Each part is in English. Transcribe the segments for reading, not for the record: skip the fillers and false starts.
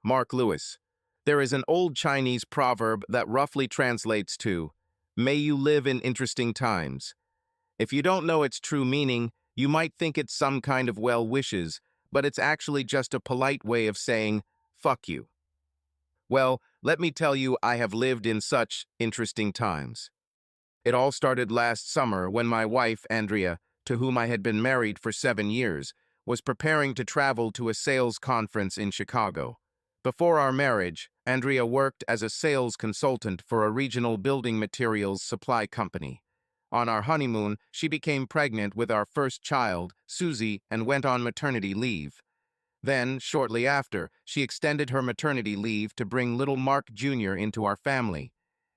Mark Lewis. There is an old Chinese proverb that roughly translates to, "May you live in interesting times." If you don't know its true meaning, you might think it's some kind of well wishes, but it's actually just a polite way of saying, fuck you. Well, let me tell you, I have lived in such interesting times. It all started last summer when my wife, Andrea, to whom I had been married for 7 years, was preparing to travel to a sales conference in Chicago. Before our marriage, Andrea worked as a sales consultant for a regional building materials supply company. On our honeymoon, she became pregnant with our first child, Susie, and went on maternity leave. Then, shortly after, she extended her maternity leave to bring little Mark Jr. into our family.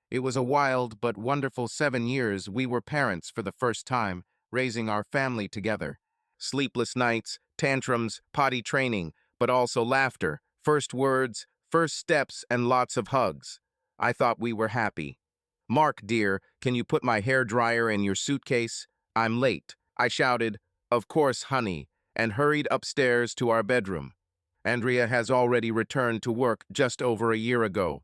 It was a wild but wonderful 7 years we were parents for the first time, raising our family together. Sleepless nights, tantrums, potty training, but also laughter, first words, first steps, and lots of hugs. I thought we were happy. "Mark, dear, can you put my hair dryer in your suitcase? I'm late," I shouted. "Of course, honey," and hurried upstairs to our bedroom. Andrea has already returned to work just over a year ago.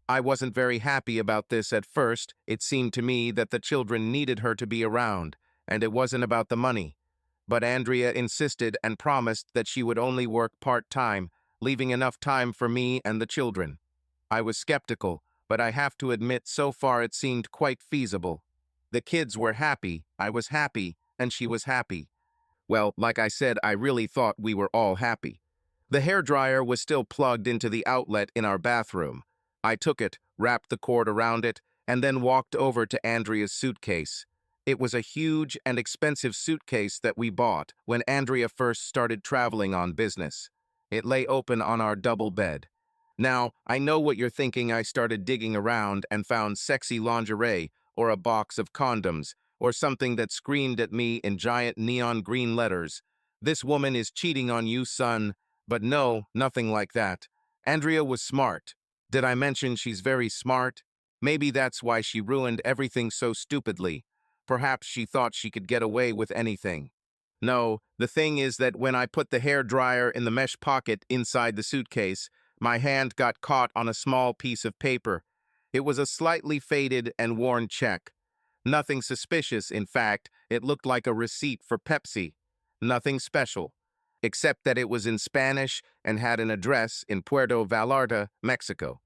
I wasn't very happy about this at first. It seemed to me that the children needed her to be around, and it wasn't about the money. But Andrea insisted and promised that she would only work part-time, leaving enough time for me and the children. I was skeptical, but I have to admit so far it seemed quite feasible. The kids were happy, I was happy, and she was happy. Well, like I said, I really thought we were all happy. The hairdryer was still plugged into the outlet in our bathroom. I took it, wrapped the cord around it, and then walked over to Andrea's suitcase. It was a huge and expensive suitcase that we bought when Andrea first started traveling on business. It lay open on our double bed. Now, I know what you're thinking. I started digging around and found sexy lingerie or a box of condoms or something that screamed at me in giant neon green letters, "This woman is cheating on you, son." But no, nothing like that. Andrea was smart. Did I mention she's very smart? Maybe that's why she ruined everything so stupidly. Perhaps she thought she could get away with anything. No, the thing is that when I put the hair dryer in the mesh pocket inside the suitcase, my hand got caught on a small piece of paper. It was a slightly faded and worn check. Nothing suspicious, in fact. It looked like a receipt for Pepsi. Nothing special, except that it was in Spanish and had an address in Puerto Vallarta, Mexico.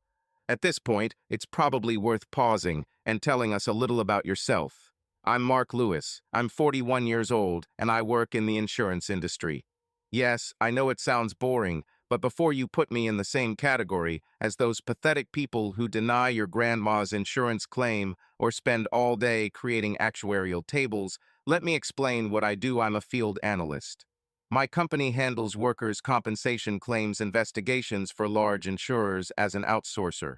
At this point, it's probably worth pausing and telling us a little about yourself. I'm Mark Lewis. I'm 41 years old, and I work in the insurance industry. Yes, I know it sounds boring, but before you put me in the same category as those pathetic people who deny your grandma's insurance claim or spend all day creating actuarial tables, let me explain what I do. I'm a field analyst. My company handles workers' compensation claims investigations for large insurers as an outsourcer.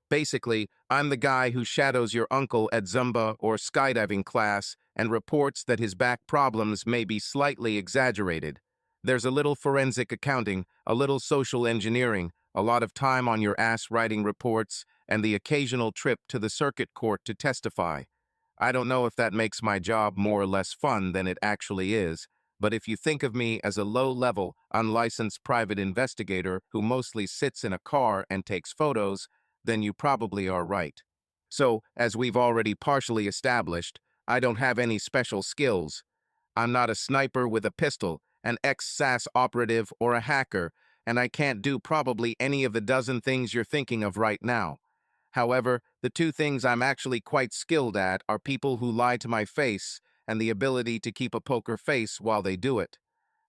Basically, I'm the guy who shadows your uncle at Zumba or skydiving class and reports that his back problems may be slightly exaggerated. There's a little forensic accounting, a little social engineering, a lot of time on your ass writing reports, and the occasional trip to the circuit court to testify. I don't know if that makes my job more or less fun than it actually is, but if you think of me as a low-level, unlicensed private investigator who mostly sits in a car and takes photos, then you probably are right. So, as we've already partially established, I don't have any special skills. I'm not a sniper with a pistol, an ex-SAS operative, or a hacker, and I can't do probably any of the dozen things you're thinking of right now. However, the two things I'm actually quite skilled at are people who lie to my face and the ability to keep a poker face while they do it.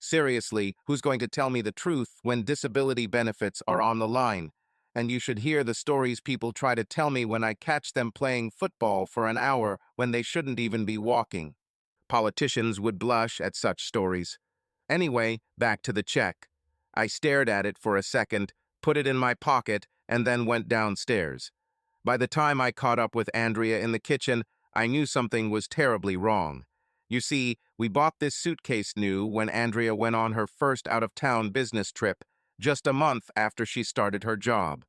Seriously, who's going to tell me the truth when disability benefits are on the line? And you should hear the stories people try to tell me when I catch them playing football for an hour when they shouldn't even be walking. Politicians would blush at such stories. Anyway, back to the check. I stared at it for a second, put it in my pocket, and then went downstairs. By the time I caught up with Andrea in the kitchen, I knew something was terribly wrong. You see, we bought this suitcase new when Andrea went on her first out-of-town business trip, just a month after she started her job.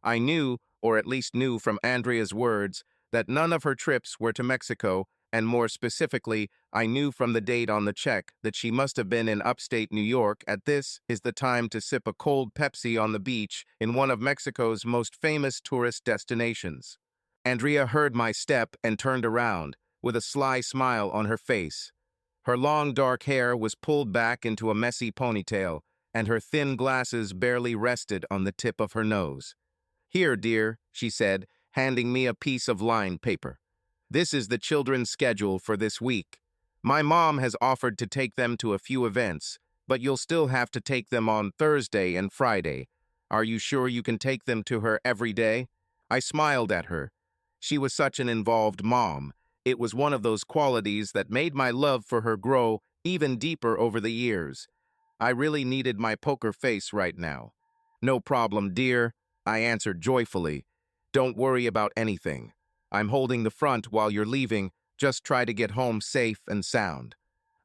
I knew, or at least knew from Andrea's words, that none of her trips were to Mexico and more specifically, I knew from the date on the check that she must have been in upstate New York at this is the time to sip a cold Pepsi on the beach in one of Mexico's most famous tourist destinations. Andrea heard my step and turned around, with a sly smile on her face. Her long dark hair was pulled back into a messy ponytail, and her thin glasses barely rested on the tip of her nose. "Here, dear," she said, handing me a piece of lined paper. "This is the children's schedule for this week. My mom has offered to take them to a few events, but you'll still have to take them on Thursday and Friday. Are you sure you can take them to her every day?" I smiled at her. She was such an involved mom. It was one of those qualities that made my love for her grow even deeper over the years. I really needed my poker face right now. "No problem, dear," I answered joyfully. "Don't worry about anything. I'm holding the front while you're leaving. Just try to get home safe and sound."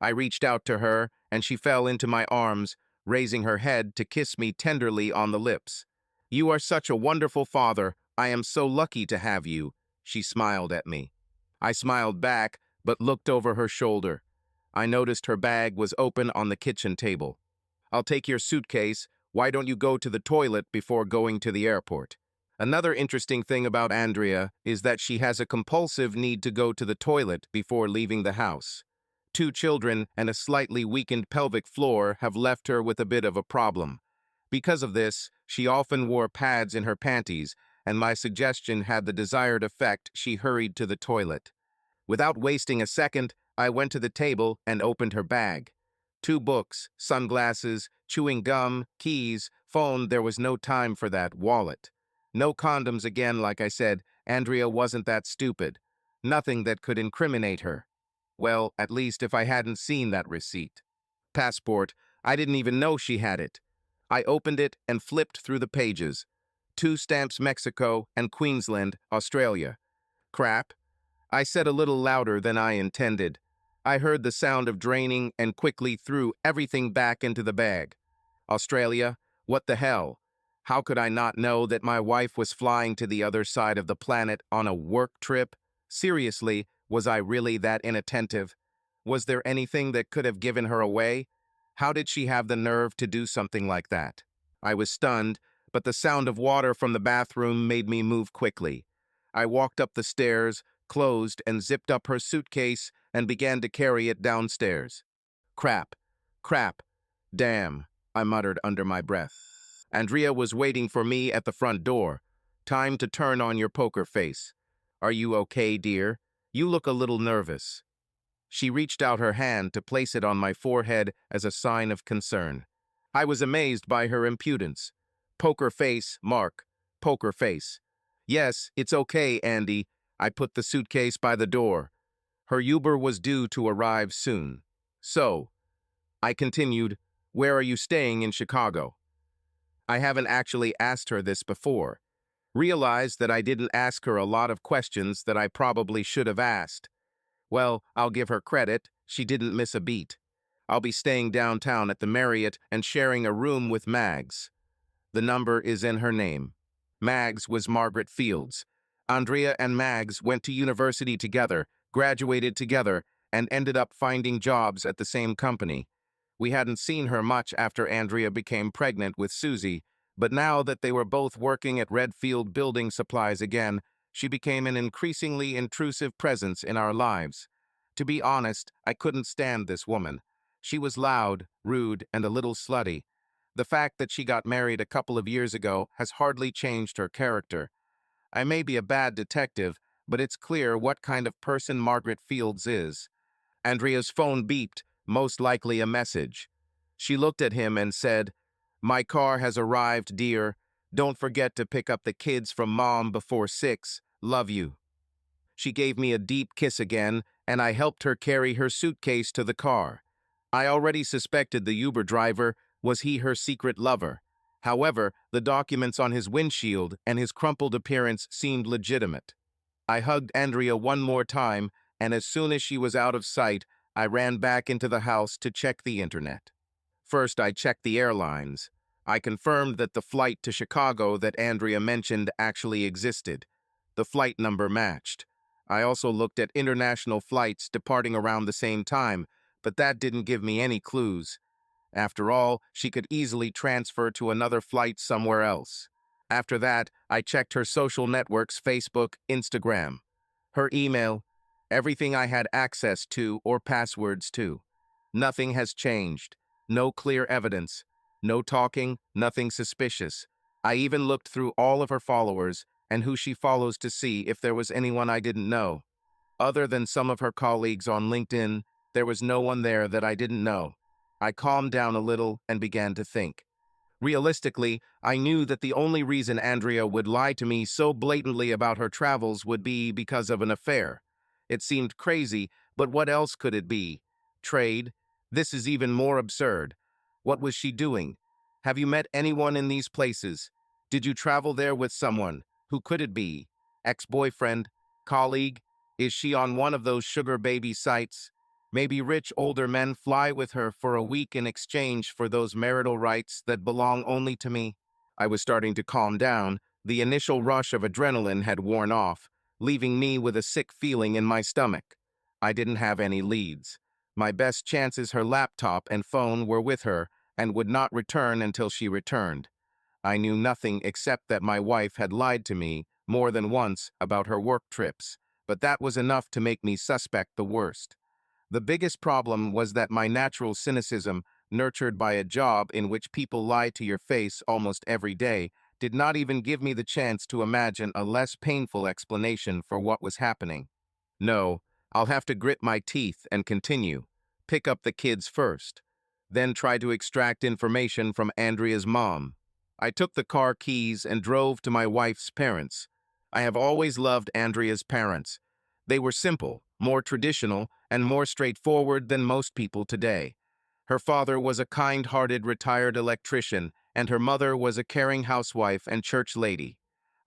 I reached out to her, and she fell into my arms, raising her head to kiss me tenderly on the lips. "You are such a wonderful father. I am so lucky to have you," she smiled at me. I smiled back, but looked over her shoulder. I noticed her bag was open on the kitchen table. "I'll take your suitcase. Why don't you go to the toilet before going to the airport?" Another interesting thing about Andrea is that she has a compulsive need to go to the toilet before leaving the house. 2 children and a slightly weakened pelvic floor have left her with a bit of a problem. Because of this, she often wore pads in her panties, and my suggestion had the desired effect. She hurried to the toilet. Without wasting a second, I went to the table and opened her bag. 2 books, sunglasses, chewing gum, keys, phone. There was no time for that. Wallet. No condoms again, like I said. Andrea wasn't that stupid. Nothing that could incriminate her. Well, at least if I hadn't seen that receipt. Passport. I didn't even know she had it. I opened it and flipped through the pages. 2 stamps: Mexico and Queensland, Australia. Crap. I said a little louder than I intended. I heard the sound of draining and quickly threw everything back into the bag. Australia? What the hell? How could I not know that my wife was flying to the other side of the planet on a work trip? Seriously, was I really that inattentive? Was there anything that could have given her away? How did she have the nerve to do something like that? I was stunned, but the sound of water from the bathroom made me move quickly. I walked up the stairs, closed and zipped up her suitcase, and began to carry it downstairs. "Crap, crap, damn," I muttered under my breath. Andrea was waiting for me at the front door. "Time to turn on your poker face. Are you okay, dear? You look a little nervous." She reached out her hand to place it on my forehead as a sign of concern. I was amazed by her impudence. "Poker face, Mark. Poker face." "Yes, it's okay, Andy." I put the suitcase by the door. Her Uber was due to arrive soon. "So," I continued, "where are you staying in Chicago?" I haven't actually asked her this before. Realized that I didn't ask her a lot of questions that I probably should have asked. Well, I'll give her credit. She didn't miss a beat. "I'll be staying downtown at the Marriott and sharing a room with Mags." The number is in her name. Mags was Margaret Fields. Andrea and Mags went to university together, graduated together, and ended up finding jobs at the same company. We hadn't seen her much after Andrea became pregnant with Susie, but now that they were both working at Redfield Building Supplies again, she became an increasingly intrusive presence in our lives. To be honest, I couldn't stand this woman. She was loud, rude, and a little slutty. The fact that she got married a couple of years ago has hardly changed her character. I may be a bad detective, but it's clear what kind of person Margaret Fields is. Andrea's phone beeped, most likely a message. She looked at him and said, "My car has arrived, dear. Don't forget to pick up the kids from Mom before 6. Love you." She gave me a deep kiss again, and I helped her carry her suitcase to the car. I already suspected the Uber driver. Was he her secret lover? However, the documents on his windshield and his crumpled appearance seemed legitimate. I hugged Andrea one more time, and as soon as she was out of sight, I ran back into the house to check the internet. First, I checked the airlines. I confirmed that the flight to Chicago that Andrea mentioned actually existed. The flight number matched. I also looked at international flights departing around the same time, but that didn't give me any clues. After all, she could easily transfer to another flight somewhere else. After that, I checked her social networks, Facebook, Instagram, her email, everything I had access to or passwords to. Nothing has changed. No clear evidence. No talking, nothing suspicious. I even looked through all of her followers and who she follows to see if there was anyone I didn't know. Other than some of her colleagues on LinkedIn, there was no one there that I didn't know. I calmed down a little and began to think. Realistically, I knew that the only reason Andrea would lie to me so blatantly about her travels would be because of an affair. It seemed crazy, but what else could it be? Trade? This is even more absurd. What was she doing? Have you met anyone in these places? Did you travel there with someone? Who could it be? Ex-boyfriend? Colleague? Is she on one of those sugar baby sites? Maybe rich older men fly with her for a week in exchange for those marital rights that belong only to me. I was starting to calm down. The initial rush of adrenaline had worn off, leaving me with a sick feeling in my stomach. I didn't have any leads. My best chances her laptop and phone were with her and would not return until she returned. I knew nothing except that my wife had lied to me more than once about her work trips, but that was enough to make me suspect the worst. The biggest problem was that my natural cynicism, nurtured by a job in which people lie to your face almost every day, did not even give me the chance to imagine a less painful explanation for what was happening. No, I'll have to grit my teeth and continue. Pick up the kids first. Then try to extract information from Andrea's mom. I took the car keys and drove to my wife's parents. I have always loved Andrea's parents. They were simple, more traditional, and more straightforward than most people today. Her father was a kind-hearted retired electrician, and her mother was a caring housewife and church lady.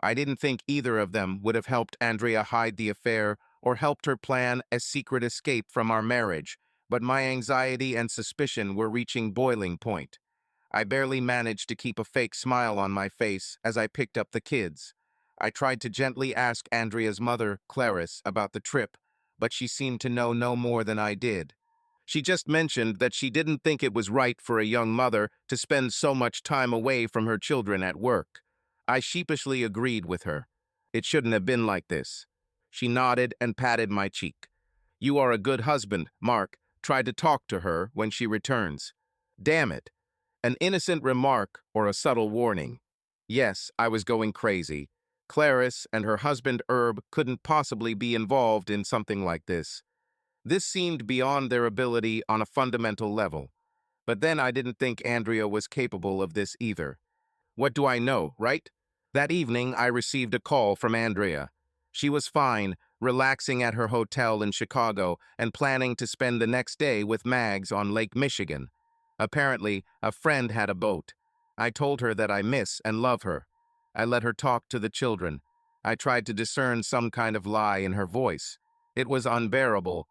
I didn't think either of them would have helped Andrea hide the affair or helped her plan a secret escape from our marriage, but my anxiety and suspicion were reaching boiling point. I barely managed to keep a fake smile on my face as I picked up the kids. I tried to gently ask Andrea's mother, Clarice, about the trip, but she seemed to know no more than I did. She just mentioned that she didn't think it was right for a young mother to spend so much time away from her children at work. I sheepishly agreed with her. It shouldn't have been like this. She nodded and patted my cheek. You are a good husband, Mark. Try to talk to her when she returns. Damn it. An innocent remark or a subtle warning. Yes, I was going crazy. Clarice and her husband Herb couldn't possibly be involved in something like this. This seemed beyond their ability on a fundamental level. But then I didn't think Andrea was capable of this either. What do I know, right? That evening, I received a call from Andrea. She was fine, relaxing at her hotel in Chicago and planning to spend the next day with Mags on Lake Michigan. Apparently, a friend had a boat. I told her that I miss and love her. I let her talk to the children. I tried to discern some kind of lie in her voice. It was unbearable.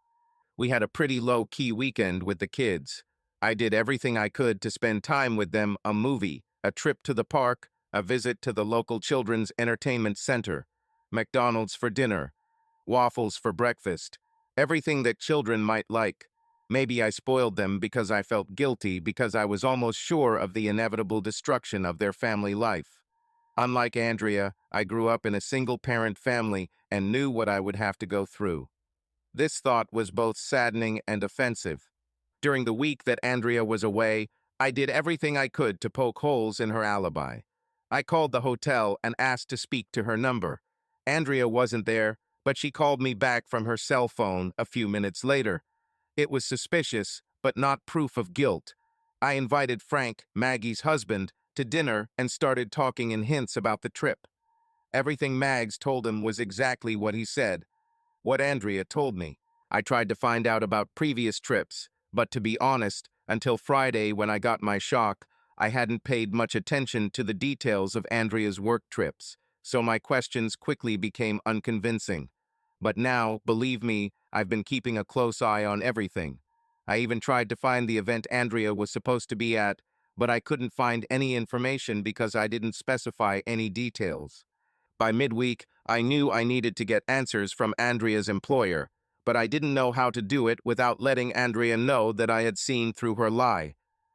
We had a pretty low-key weekend with the kids. I did everything I could to spend time with them, a movie, a trip to the park, a visit to the local children's entertainment center, McDonald's for dinner, waffles for breakfast, everything that children might like. Maybe I spoiled them because I felt guilty because I was almost sure of the inevitable destruction of their family life. Unlike Andrea, I grew up in a single-parent family and knew what I would have to go through. This thought was both saddening and offensive. During the week that Andrea was away, I did everything I could to poke holes in her alibi. I called the hotel and asked to speak to her number. Andrea wasn't there, but she called me back from her cell phone a few minutes later. It was suspicious, but not proof of guilt. I invited Frank, Maggie's husband, to dinner and started talking in hints about the trip. Everything Mags told him was exactly what he said. What Andrea told me. I tried to find out about previous trips, but to be honest, until Friday when I got my shock, I hadn't paid much attention to the details of Andrea's work trips, so my questions quickly became unconvincing. But now, believe me, I've been keeping a close eye on everything. I even tried to find the event Andrea was supposed to be at, but I couldn't find any information because I didn't specify any details. By midweek, I knew I needed to get answers from Andrea's employer, but I didn't know how to do it without letting Andrea know that I had seen through her lie.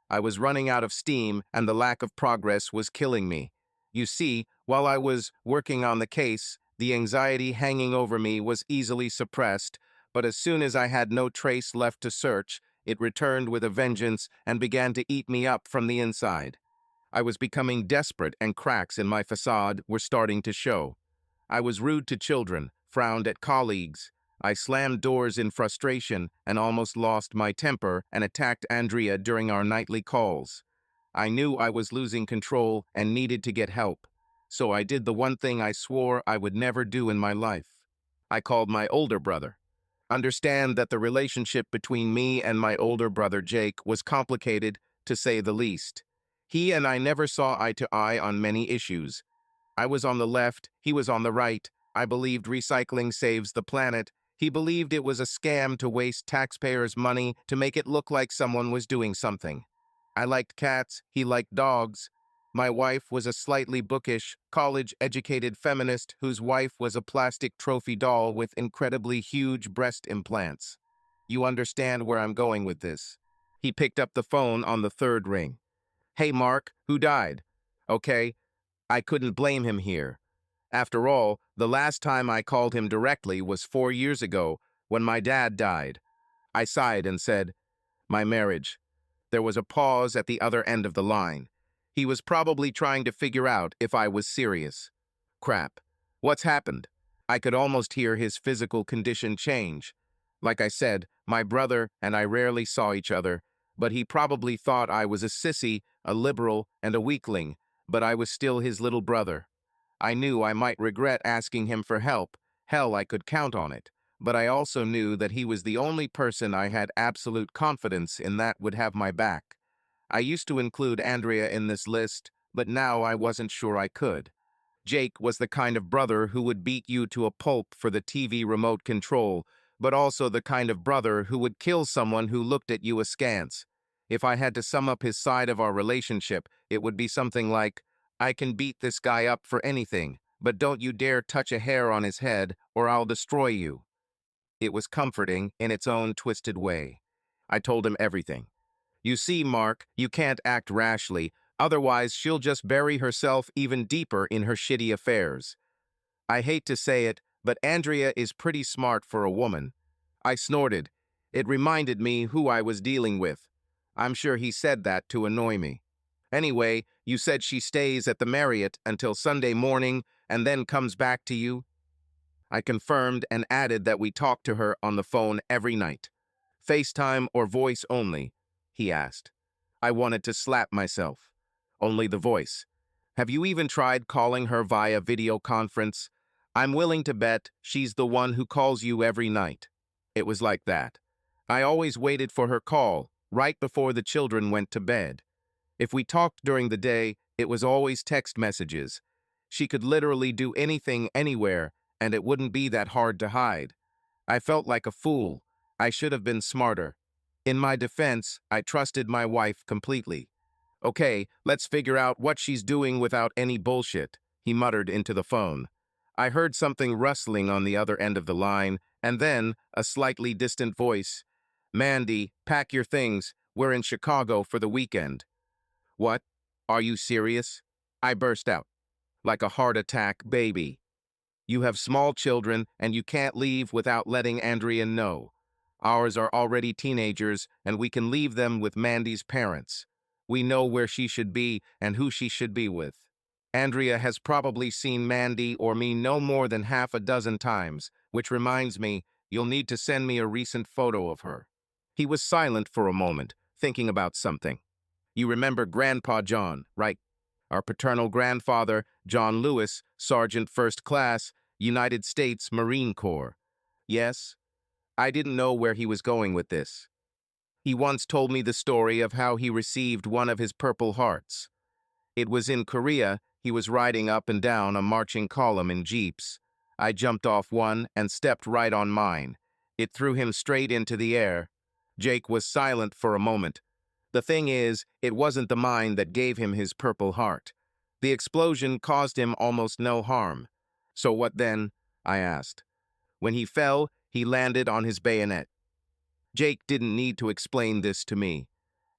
I was running out of steam, and the lack of progress was killing me. You see, while I was working on the case, the anxiety hanging over me was easily suppressed, but as soon as I had no trace left to search, it returned with a vengeance and began to eat me up from the inside. I was becoming desperate, and cracks in my facade were starting to show. I was rude to children, frowned at colleagues. I slammed doors in frustration and almost lost my temper and attacked Andrea during our nightly calls. I knew I was losing control and needed to get help, so I did the one thing I swore I would never do in my life. I called my older brother. Understand that the relationship between me and my older brother Jake was complicated, to say the least. He and I never saw eye to eye on many issues. I was on the left, he was on the right. I believed recycling saves the planet. He believed it was a scam to waste taxpayers' money to make it look like someone was doing something. I liked cats, he liked dogs. My wife was a slightly bookish, college-educated feminist whose wife was a plastic trophy doll with incredibly huge breast implants. You understand where I'm going with this. He picked up the phone on the third ring. Hey, Mark, who died? Okay, I couldn't blame him here. After all, the last time I called him directly was 4 years ago, when my dad died. I sighed and said, my marriage. There was a pause at the other end of the line. He was probably trying to figure out if I was serious. Crap. What's happened? I could almost hear his physical condition change. Like I said, my brother and I rarely saw each other, but he probably thought I was a sissy, a liberal, and a weakling, but I was still his little brother. I knew I might regret asking him for help. Hell, I could count on it. But I also knew that he was the only person I had absolute confidence in that would have my back. I used to include Andrea in this list, but now I wasn't sure I could. Jake was the kind of brother who would beat you to a pulp for the TV remote control, but also the kind of brother who would kill someone who looked at you askance. If I had to sum up his side of our relationship, it would be something like, I can beat this guy up for anything, but don't you dare touch a hair on his head or I'll destroy you. It was comforting in its own twisted way. I told him everything. You see, Mark, you can't act rashly, otherwise she'll just bury herself even deeper in her shitty affairs. I hate to say it, but Andrea is pretty smart for a woman. I snorted. It reminded me who I was dealing with. I'm sure he said that to annoy me. Anyway, you said she stays at the Marriott until Sunday morning and then comes back to you? I confirmed and added that we talked to her on the phone every night. FaceTime or voice only? He asked. I wanted to slap myself. Only the voice. Have you even tried calling her via video conference? I'm willing to bet she's the one who calls you every night. It was like that. I always waited for her call, right before the children went to bed. If we talked during the day, it was always text messages. She could literally do anything anywhere, and it wouldn't be that hard to hide. I felt like a fool. I should have been smarter. In my defense, I trusted my wife completely. Okay, let's figure out what she's doing without any bullshit, he muttered into the phone. I heard something rustling on the other end of the line, and then a slightly distant voice. Mandy, pack your things. We're in Chicago for the weekend. What? Are you serious? I burst out. Like a heart attack baby. You have small children, and you can't leave without letting Andrea know. Ours are already teenagers, and we can leave them with Mandy's parents. We know where she should be and who she should be with. Andrea has probably seen Mandy or me no more than half a dozen times, which reminds me, you'll need to send me a recent photo of her. He was silent for a moment, thinking about something. You remember Grandpa John, right? Our paternal grandfather, John Lewis, Sergeant First Class, United States Marine Corps. Yes? I didn't know where he was going with this. He once told me the story of how he received one of his Purple Hearts. It was in Korea. He was riding up and down a marching column in jeeps. I jumped off one and stepped right on mine. It threw him straight into the air. Jake was silent for a moment. The thing is, it wasn't the mine that gave him his Purple Heart. The explosion caused him almost no harm. So what then? I asked. When he fell, he landed on his bayonet. Jake didn't need to explain this to me.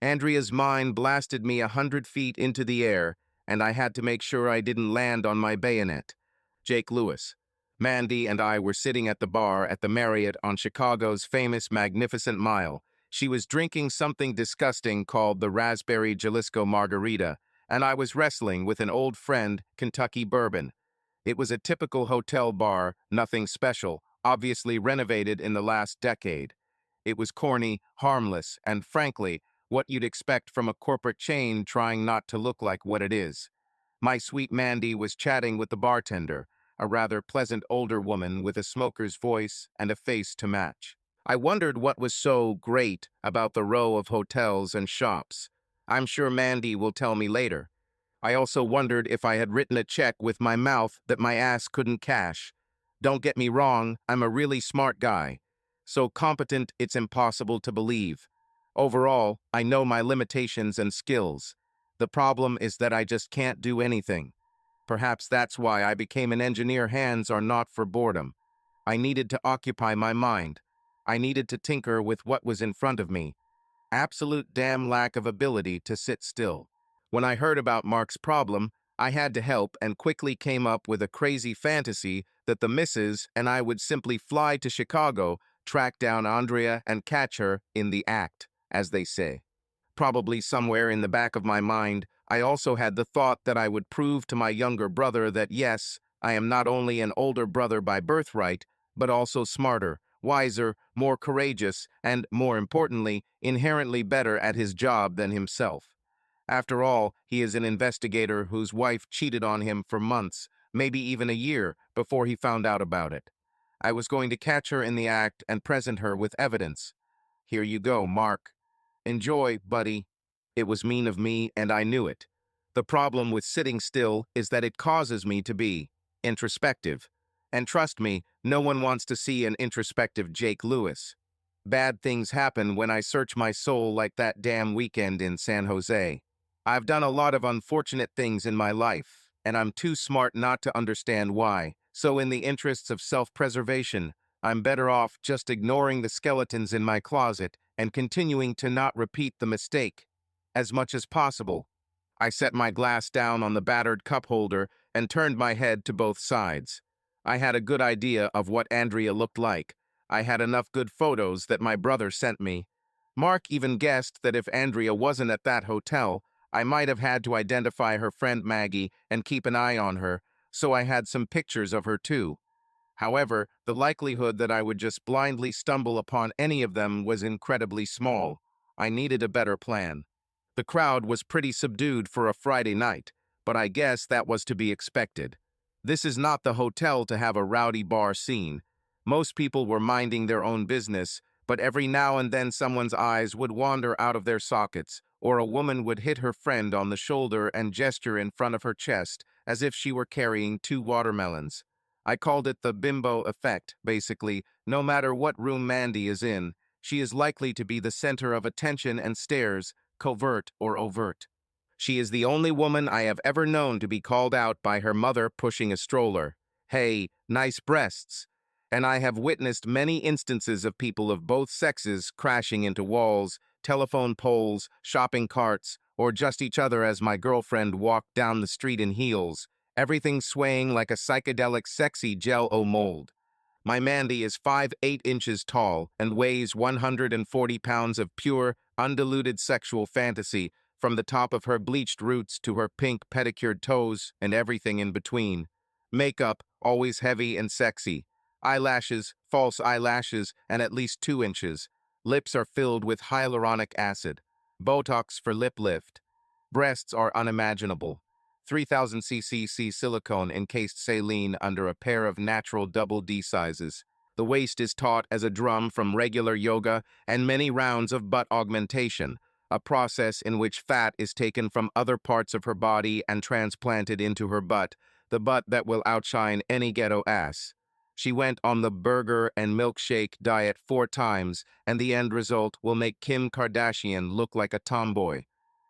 Andrea's mind blasted me 100 feet into the air, and I had to make sure I didn't land on my bayonet. Jake Lewis. Mandy and I were sitting at the bar at the Marriott on Chicago's famous Magnificent Mile. She was drinking something disgusting called the Raspberry Jalisco Margarita, and I was wrestling with an old friend, Kentucky Bourbon. It was a typical hotel bar, nothing special, obviously renovated in the last decade. It was corny, harmless, and frankly, what you'd expect from a corporate chain trying not to look like what it is. My sweet Mandy was chatting with the bartender, a rather pleasant older woman with a smoker's voice and a face to match. I wondered what was so great about the row of hotels and shops. I'm sure Mandy will tell me later. I also wondered if I had written a check with my mouth that my ass couldn't cash. Don't get me wrong, I'm a really smart guy. So competent it's impossible to believe. Overall, I know my limitations and skills. The problem is that I just can't do anything. Perhaps that's why I became an engineer. Hands are not for boredom. I needed to occupy my mind. I needed to tinker with what was in front of me. Absolute damn lack of ability to sit still. When I heard about Mark's problem, I had to help and quickly came up with a crazy fantasy that the missus and I would simply fly to Chicago, track down Andrea and catch her in the act, as they say. Probably somewhere in the back of my mind, I also had the thought that I would prove to my younger brother that yes, I am not only an older brother by birthright, but also smarter, wiser, more courageous, and, more importantly, inherently better at his job than himself. After all, he is an investigator whose wife cheated on him for months, maybe even a year, before he found out about it. I was going to catch her in the act and present her with evidence. Here you go, Mark. Enjoy, buddy. It was mean of me, and I knew it. The problem with sitting still is that it causes me to be introspective. And trust me, no one wants to see an introspective Jake Lewis. Bad things happen when I search my soul like that damn weekend in San Jose. I've done a lot of unfortunate things in my life, and I'm too smart not to understand why. So in the interests of self-preservation, I'm better off just ignoring the skeletons in my closet and continuing to not repeat the mistake as much as possible. I set my glass down on the battered cup holder and turned my head to both sides. I had a good idea of what Andrea looked like. I had enough good photos that my brother sent me. Mark even guessed that if Andrea wasn't at that hotel, I might have had to identify her friend Maggie and keep an eye on her, so I had some pictures of her too. However, the likelihood that I would just blindly stumble upon any of them was incredibly small. I needed a better plan. The crowd was pretty subdued for a Friday night, but I guess that was to be expected. This is not the hotel to have a rowdy bar scene. Most people were minding their own business, but every now and then someone's eyes would wander out of their sockets, or a woman would hit her friend on the shoulder and gesture in front of her chest, as if she were carrying 2 watermelons. I called it the bimbo effect. Basically, no matter what room Mandy is in, she is likely to be the center of attention and stares, covert or overt. She is the only woman I have ever known to be called out by her mother pushing a stroller. Hey, nice breasts. And I have witnessed many instances of people of both sexes crashing into walls, telephone poles, shopping carts, or just each other as my girlfriend walked down the street in heels, everything swaying like a psychedelic sexy Jell-O mold. My Mandy is 5'8" tall and weighs 140 pounds of pure, undiluted sexual fantasy from the top of her bleached roots to her pink pedicured toes and everything in between. Makeup, always heavy and sexy. Eyelashes, false eyelashes, and at least 2 inches. Lips are filled with hyaluronic acid. Botox for lip lift. Breasts are unimaginable. 3000 cc silicone encased saline under a pair of natural double D sizes. The waist is taut as a drum from regular yoga and many rounds of butt augmentation, a process in which fat is taken from other parts of her body and transplanted into her butt, the butt that will outshine any ghetto ass. She went on the burger and milkshake diet 4 times, and the end result will make Kim Kardashian look like a tomboy.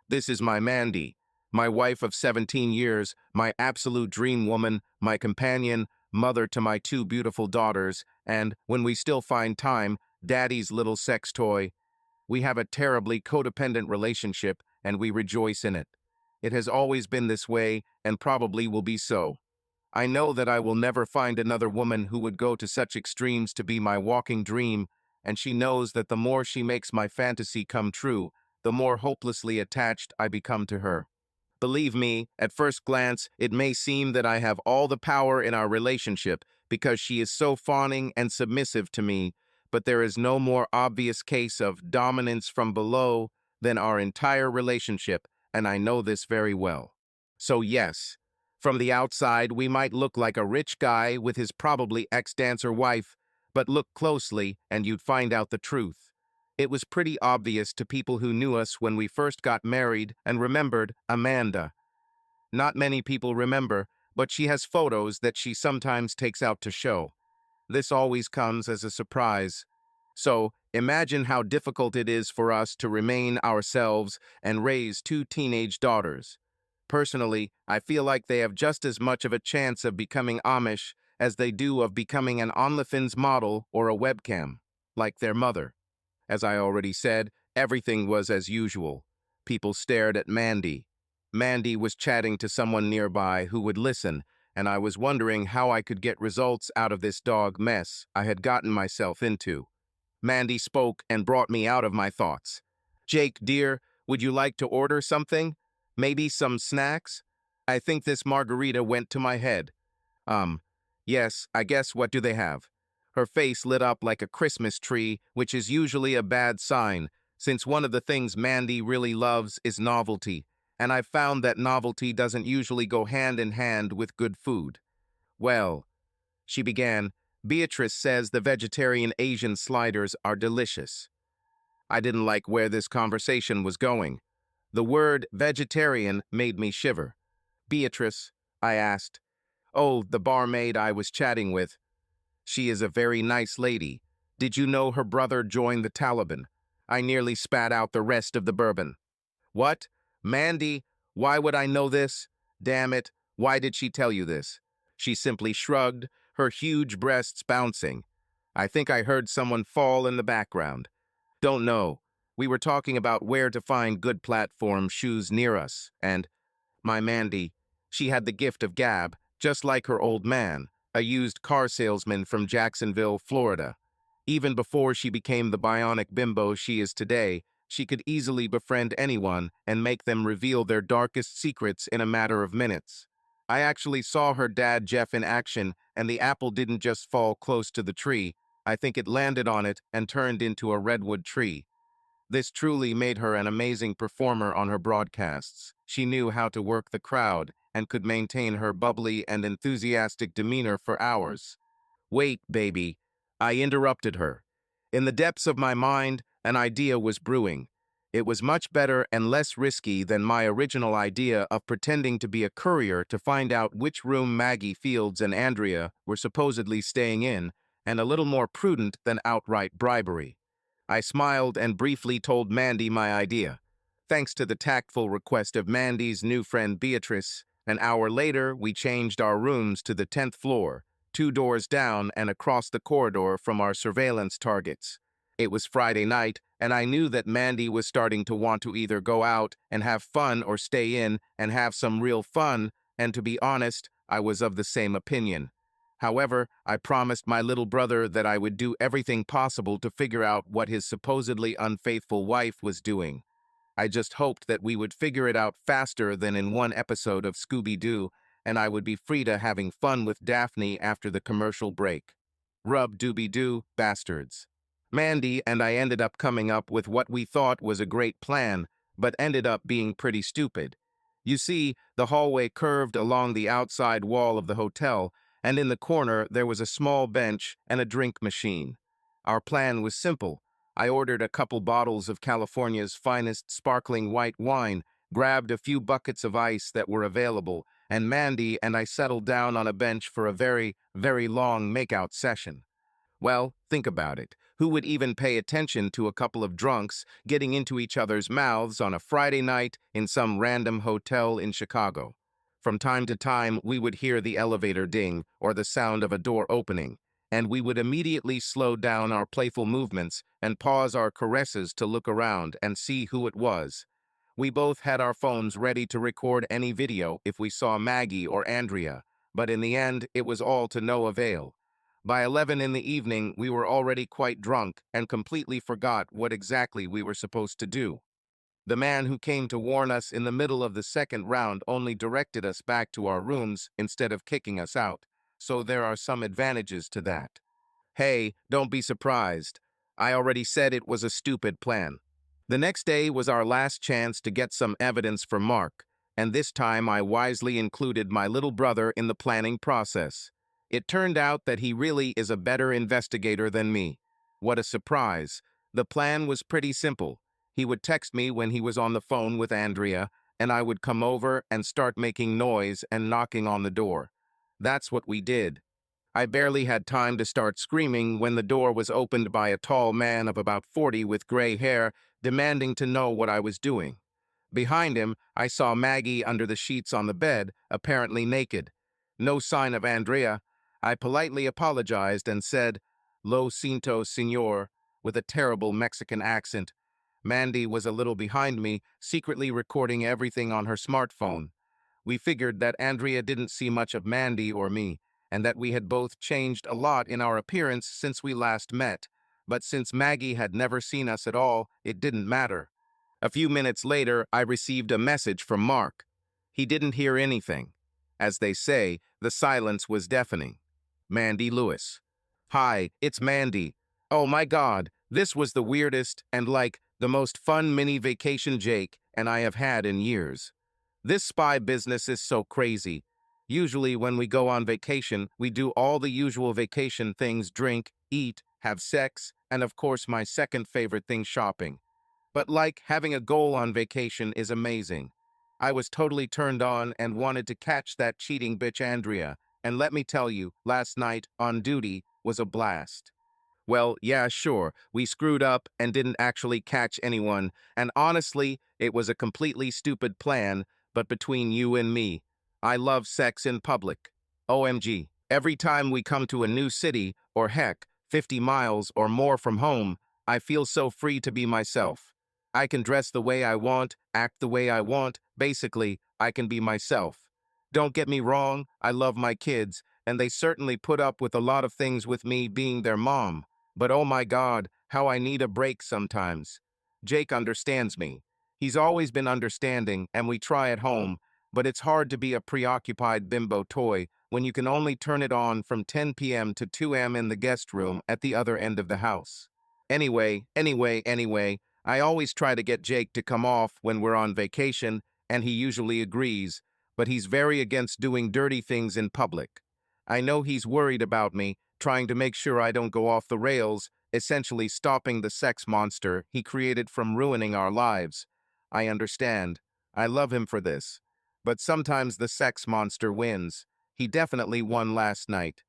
This is my Mandy, my wife of 17 years, my absolute dream woman, my companion, mother to my two beautiful daughters, and, when we still find time, daddy's little sex toy. We have a terribly codependent relationship, and we rejoice in it. It has always been this way, and probably will be so. I know that I will never find another woman who would go to such extremes to be my walking dream, and she knows that the more she makes my fantasy come true, the more hopelessly attached I become to her. Believe me, at first glance, it may seem that I have all the power in our relationship because she is so fawning and submissive to me, but there is no more obvious case of dominance from below than our entire relationship, and I know this very well. So yes, from the outside, we might look like a rich guy with his probably ex-dancer wife, but look closely and you'd find out the truth. It was pretty obvious to people who knew us when we first got married and remembered Amanda. Not many people remember, but she has photos that she sometimes takes out to show. This always comes as a surprise. So, imagine how difficult it is for us to remain ourselves and raise two teenage daughters. Personally, I feel like they have just as much of a chance of becoming Amish as they do of becoming an OnlyFans model or a webcam, like their mother. As I already said, everything was as usual. People stared at Mandy. Mandy was chatting to someone nearby who would listen, and I was wondering how I could get results out of this dog mess I had gotten myself into. Mandy spoke and brought me out of my thoughts. "Jake, dear, would you like to order something? Maybe some snacks? I think this margarita went to my head." Yes, I guess what do they have? Her face lit up like a Christmas tree, which is usually a bad sign, since one of the things Mandy really loves is novelty, and I've found that novelty doesn't usually go hand in hand with good food. "Well," she began, "Beatrice says the vegetarian Asian sliders are delicious." I didn't like where this conversation was going. The word vegetarian made me shiver. "Beatrice?" I asked. "Oh, the barmaid I was chatting with. She is a very nice lady. Did you know her brother joined the Taliban?" I nearly spat out the rest of the bourbon. "What? Mandy, why would I know this? Damn it, why did she tell you this?" She simply shrugged, her huge breasts bouncing. I think I heard someone fall in the background. "Don't know. We were talking about where to find good platform shoes near us, and my Mandy, she had the gift of gab, just like her old man, a used car salesman from Jacksonville, Florida. Even before she became the bionic bimbo she is today, she could easily befriend anyone and make them reveal their darkest secrets in a matter of minutes. I actually saw her dad Jeff in action, and the apple didn't just fall close to the tree. I think it landed on it and turned into a redwood tree. This truly made her an amazing performer on her broadcasts. She knew how to work the crowd and could maintain her bubbly and enthusiastic demeanor for hours. "Wait, baby," I interrupted her. In the depths of my mind, an idea was brewing. It was much better and less risky than my original idea of pretending to be a courier to find out which room Maggie Fields and Andrea were supposedly staying in, and a little more prudent than outright bribery. I smiled and briefly told Mandy my idea. Thanks to the tactful request of Mandy's new friend Beatrice, an hour later we changed our rooms to the 10th floor, 2 doors down and across the corridor from our surveillance targets. It was Friday night, and I knew that Mandy was starting to want to either go out and have fun or stay in and have some real fun, and to be honest, I was of the same opinion. However, I promised my little brother that I would do everything possible to figure out what his supposedly unfaithful wife was doing. I just hoped that we would figure it out faster than in one episode of Scooby-Doo, and I would be free to having fun with Daphne after the commercial break. Rub-dooby-doo, bastards. Mandy and I ended up coming up with what we thought was a great plan, but ended up being pretty stupid. You see, the hallway curved along the outside wall of the hotel, and in the corner there was a small bench and a drink machine. Our plan was simple. I ordered a couple bottles of California's finest sparkling white wine, grabbed a few buckets of ice that were available, and Mandy and I settled down on a bench for a very, very long makeout session. Well, think about it. Who would even pay attention to a couple of drunks getting into each other's mouths on a Friday night in some random hotel in Chicago? From time to time, we would hear the elevator ding or the sound of a door opening, and we would immediately slow down our playful movements and pause our caresses to look around and see who it was. We both had our phones ready to record any video if we saw Maggie or Andrea, but in the end, it was all to no avail. By 11 in the evening, we were already quite drunk and completely forgot what exactly we were supposed to do. The man who came to warn us in the middle of the second round only directed us back to our rooms instead of kicking us out, so there are some advantages to that. Hey, don't be surprised. I already said it was a stupid plan. The next day was our last chance to get some evidence for Mark, and this time I wisely included my little brother in the planning process. It turned out that he really is a better investigator than me. What a surprise. The plan was pretty simple. He would text me when he was on the phone with Andrea, and I would come over and start making noise and knocking on the door. That's what we did. I barely had time to start screaming when the door was opened by a tall man of about 40 with gray hair, demanding to know what I was doing. Behind him, I saw Maggie under the sheets on the bed, apparently naked. No sign of Andrea. I politely apologized and said, "Lo siento, señor," with a terrible Mexican accent. Mandy was a little behind me, secretly recording everything on her smartphone. We figured that Andrea didn't see much of Mandy or me, and that we had both changed a lot in our appearance since we last met. But since Maggie had never seen us at all, it didn't matter. A few minutes later, I received a message from Mark. He didn't hear anything. As they say, the silence was deafening. Mandy Lewis. Hi, it's Mandy. Oh my God, this was the weirdest and the most fun mini vacation Jake and I have had in years. This spy business is so crazy. Usually when we go on vacation, we do all the usual vacation things: drink, eat, have sex, and of course my second favorite thing, shopping. But having a goal on vacation is amazing. I was totally turned on and wanted to catch that cheating bitch Andrea, and let me tell you, last night on duty was a blast. Well, yeah, sure, we screwed up and didn't actually catch anyone, and honestly, it was a completely stupid plan, but between you and me, I love sex in public. OMG. Every time we come to a new city, or heck, 50 miles or more from home, I feel so free to be myself. I can dress the way I want, act the way I want, basically, I can be myself. Don't get me wrong, I love my kids, and they certainly put up with a lot of things with me being their mom. But oh my God, how I need a break sometimes. Jake understands me. He's always been understanding, and we try at home, but it's hard to be a preoccupied bimbo toy when you can only turn it on from 10 p.m. to 2 a.m. in the guest room at the other end of the house. Anyway, I always try to get Jake to come off when we're on vacation, and he usually agrees, but he's very against doing dirty things in public. I know he's worried about me, trying to make sure I don't go off the rails, essentially stopping the sex monster he created from ruining our lives. I understand. I love him for this. But sometimes the sex monster wins. He definitely won last night.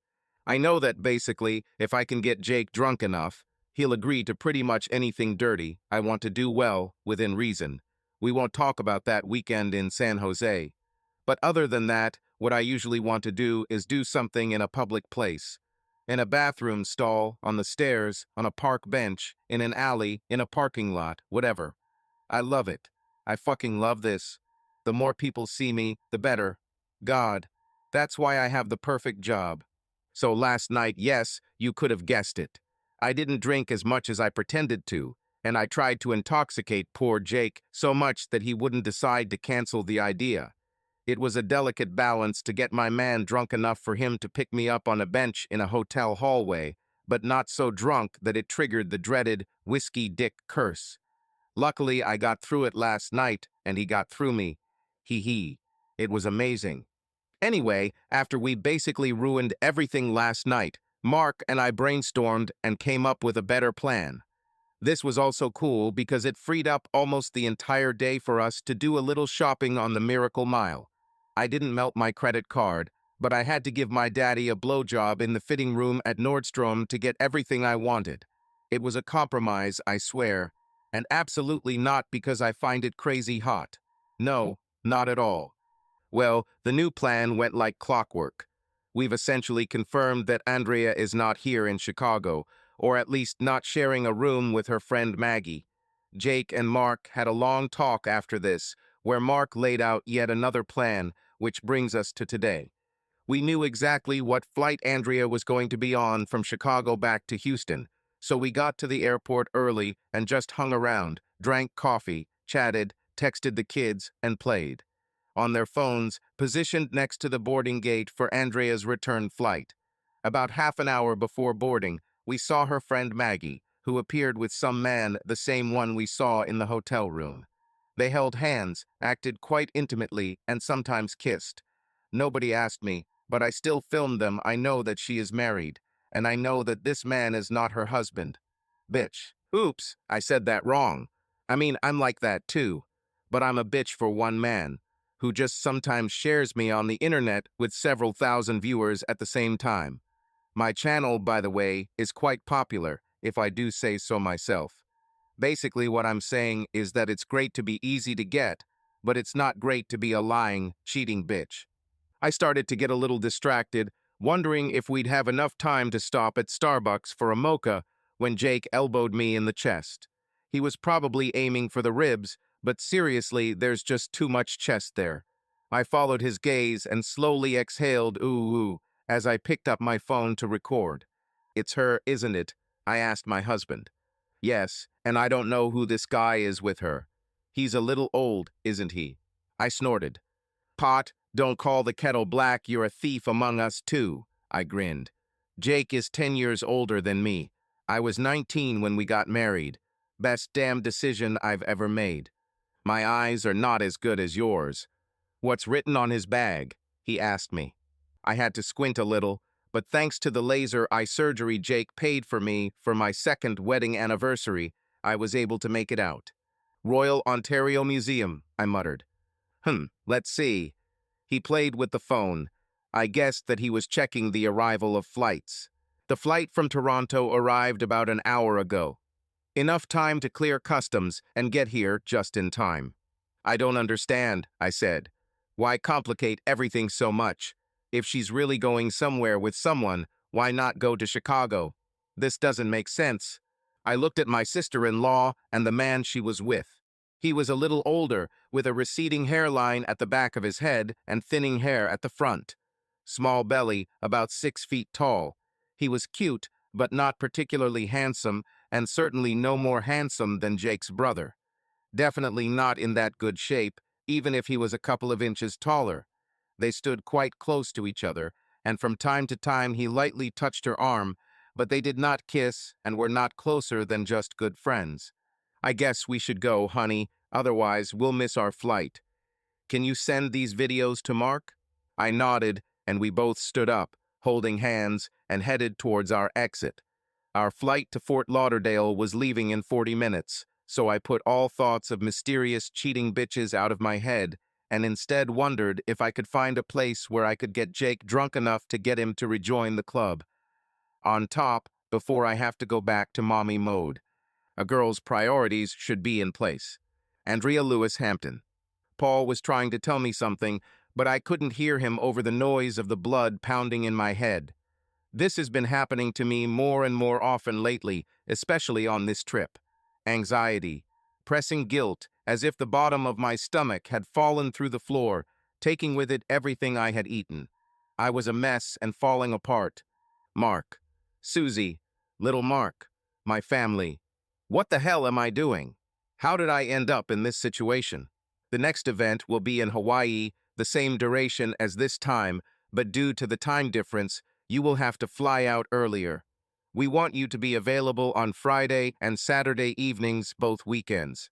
I know that basically, if I can get Jake drunk enough, he'll agree to pretty much anything dirty I want to do, well, within reason. We won't talk about that weekend in San Jose. But other than that, what I usually want to do is do something in a public place. In a bathroom stall, on the stairs, on a park bench, in an alley, in a parking lot, whatever. I love it. I fucking love this. The more people see me, the better. God, that's why I have the perfect job. So last night, yes, you could have guessed it. I didn't drink as much as I pretended to, and I tried to intoxicate poor Jake so much that he wouldn't decide to cancel the idea. It was a delicate balance to get my man drunk enough for him to pick me up on a bench in a hotel hallway, but not so drunk that it triggered the dreaded whiskey dick curse. Luckily, I got through it last night, and he got through me. Hee hee. It was amazing. Anyway, after we basically ruined everything last night, Mark and I brainstormed and came up with a better plan. This was also cool because it freed up almost the entire day for us to do a little shopping on the Miracle Mile. I didn't melt my credit card, but I had to give my daddy a blowjob in the fitting room at Nordstrom to get everything I wanted. It was a compromise, I swear, and absolutely not because I find it crazy hot. No, not at all. Well, the new plan went like clockwork. We've essentially confirmed that Andrea is not here in Chicago, or at least not sharing a room with her friend Maggie. Jake and Mark had a long talk after this, where Mark laid out yet another plan, which brings us to today. We knew exactly what flight Andrea was going to be on from Chicago back to Houston, so we got to the airport early and just hung around, drank coffee, chatted, texted the kids, and played on their phones, positioned next to the boarding gate for Andrea's return flight. About half an hour before boarding, we saw her friend Maggie, who appeared with some man, the same one we saw in the hotel room. They held hands, acted quite intimately, and sometimes kissed. Nobody asked me, but I still filmed them. I know that she is married, and I know that this man is not her husband. Bitch. Oops, I said that wrong. I mean, I'm like that too. But I'm a bitch for one man, who just sometimes shares me on the internet with several thousand viewers at the same time. My channel, by the way, is quite popular, if I do say so myself. Basically, what I'm saying is that it's great to be easy to get, but it's not great to be a lying, cheating bitch. I started to get a little distracted, wondering if we'd have enough time to stop at Starbucks for a mocha when Jake elbowed me in the chest. He was probably aiming for the ribs, but seriously, there's just too much chest there. I followed his gaze and slowly exhaled ooh ooh as I picked up my phone to record. It's her, isn't it? I asked my husband. Yes, and I don't know who this guy is with her. He's a little old, isn't he? I snorted. Pot, don't call the kettle black, you're a thief among us too, I grinned. Jake is 10 years older than me. I was 19 when we got married. Best damn decision I've ever made. My eyes are not as good as yours. What's written on his bag? He asked me. I had to squint a little, but thanks to the laser eye surgery Jake paid for me for my second wedding anniversary, I was able to make it out. Royal Ontario Museum, I muttered. Let's see. He played with the phone. I guessed that he was checking the arrival of flights. The flight from Toronto arrived about an hour ago. Enough time to clear customs and get here just in time. I don't understand, I said. Why complicate everything so much? If she's really going somewhere with someone, why not go to Chicago? This doesn't make sense. I looked at my sister-in-law and the man she was with. He was a little older, with a receding hairline at the back of his head and thinning hair at the front. Small belly, about 6 feet tall. He was cute, but not particularly handsome, and certainly no more handsome than Jake's brother. Definitely not in that good shape, even if he was a couple of inches taller. They stood quite close to each other, and from time to time he lightly touched her arm, but they did not kiss and were not closer than just good friends. I guess we should go, honey, otherwise we'll miss our flight. Can you send these videos to Mark? I nodded, and we both stood up, holding hands, and headed towards our exit. Our flight to Fort Lauderdale was leaving in 40 minutes, so I put all thoughts of mysterious cheating bitches out of my head, and instead wondered if I could find a place where I could get Jake drunk enough to get him to rejoin the club. On top, before I have to go back to mommy mode. A girl's priorities should be in place. Andrea Lewis Hampton. Paul was trying to tell me something, but I couldn't hear him over the noise of the blood pounding in my head. This has been happening to me more and more often lately, especially on this trip. Anxiety, pressing guilt, as if the bottom of my stomach had fallen through the floor, taking with it everything I had eaten. I was a mess and falling apart. Mark, Susie, little Mark, my family. What the hell am I doing? How did I end up in this situation? The next event will be in Hawaii, the same duration as this time, but due to the time difference, you will have to fly out earlier. We want you to be available on Friday and Saturday evenings, both weekends.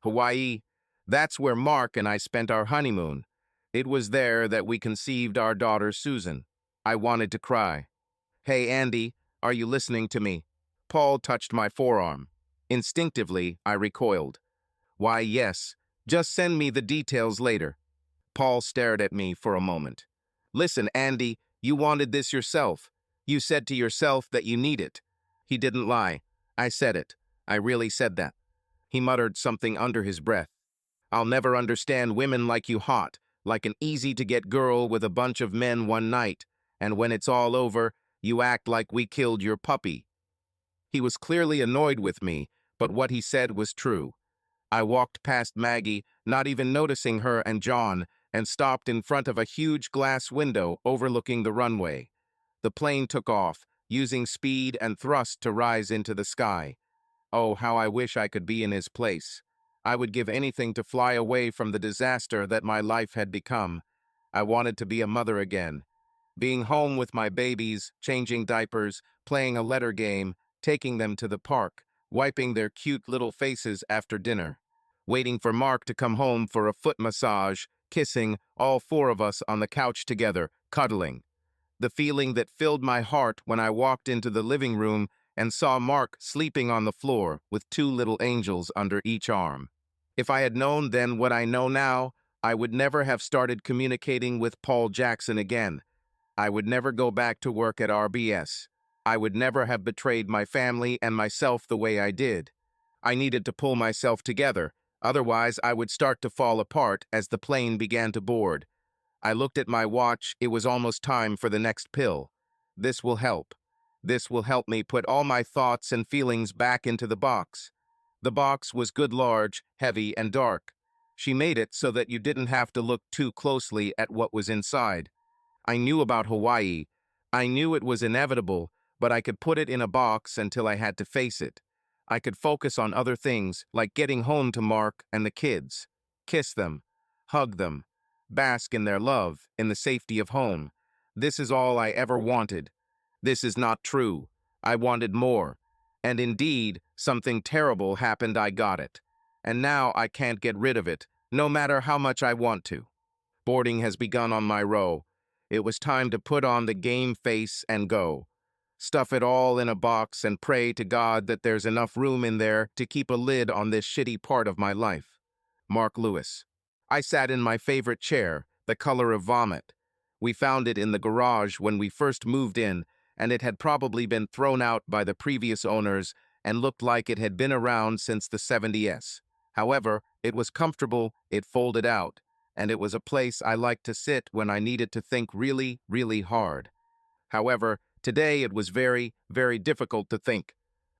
Hawaii, that's where Mark and I spent our honeymoon. It was there that we conceived our daughter Susan. I wanted to cry. Hey, Andy, are you listening to me? Paul touched my forearm. Instinctively, I recoiled. Why, yes. Just send me the details later. Paul stared at me for a moment. Listen, Andy, you wanted this yourself. You said to yourself that you need it. He didn't lie. I said it. I really said that. He muttered something under his breath. I'll never understand women like you hot, like an easy-to-get girl with a bunch of men one night, and when it's all over, you act like we killed your puppy. He was clearly annoyed with me, but what he said was true. I walked past Maggie, not even noticing her and John, and stopped in front of a huge glass window overlooking the runway. The plane took off, using speed and thrust to rise into the sky. Oh, how I wish I could be in his place. I would give anything to fly away from the disaster that my life had become. I wanted to be a mother again. Being home with my babies, changing diapers, playing a letter game, taking them to the park, wiping their cute little faces after dinner. Waiting for Mark to come home for a foot massage, kissing, all four of us on the couch together, cuddling. The feeling that filled my heart when I walked into the living room and saw Mark sleeping on the floor with two little angels under each arm. If I had known then what I know now, I would never have started communicating with Paul Jackson again. I would never go back to work at RBS. I would never have betrayed my family and myself the way I did. I needed to pull myself together, otherwise I would start to fall apart as the plane began to board. I looked at my watch. It was almost time for the next pill. This will help. This will help me put all my thoughts and feelings back into the box. The box was good, large, heavy, and dark. She made it so that you didn't have to look too closely at what was inside. I knew about Hawaii. I knew it was inevitable, but I could put it in a box until I had to face it. I could focus on other things, like getting home to Mark and the kids. Kiss them. Hug them. Bask in their love, in the safety of home. This is all I ever wanted. This is not true. I wanted more. And indeed, something terrible happened. I got it. And now I can't get rid of it, no matter how much I want to. Boarding has begun on my row. It was time to put on the game face and go. Stuff it all in a box and pray to God that there's enough room in there to keep a lid on this shitty part of my life. Mark Lewis. I sat in my favorite chair, the color of vomit. We found it in the garage when we first moved in, and it had probably been thrown out by the previous owners and looked like it had been around since the 70s. However, it was comfortable, it folded out, and it was a place I liked to sit when I needed to think really, really hard. However, today it was very, very difficult to think.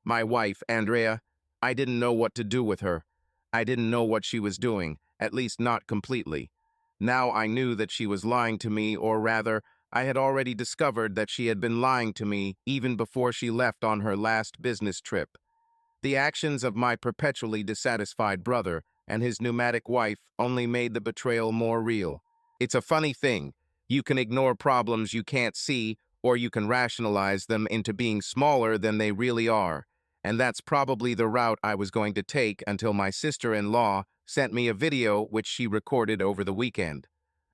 My wife, Andrea, I didn't know what to do with her. I didn't know what she was doing, at least not completely. Now I knew that she was lying to me, or rather, I had already discovered that she had been lying to me even before she left on her last business trip. The actions of my perpetually dissatisfied brother and his pneumatic wife only made the betrayal more real. It's a funny thing. You can ignore problems you can't see, or you can rationalize them into being smaller than they really are. And that's probably the route I was going to take until my sister-in-law sent me a video which she recorded over the weekend.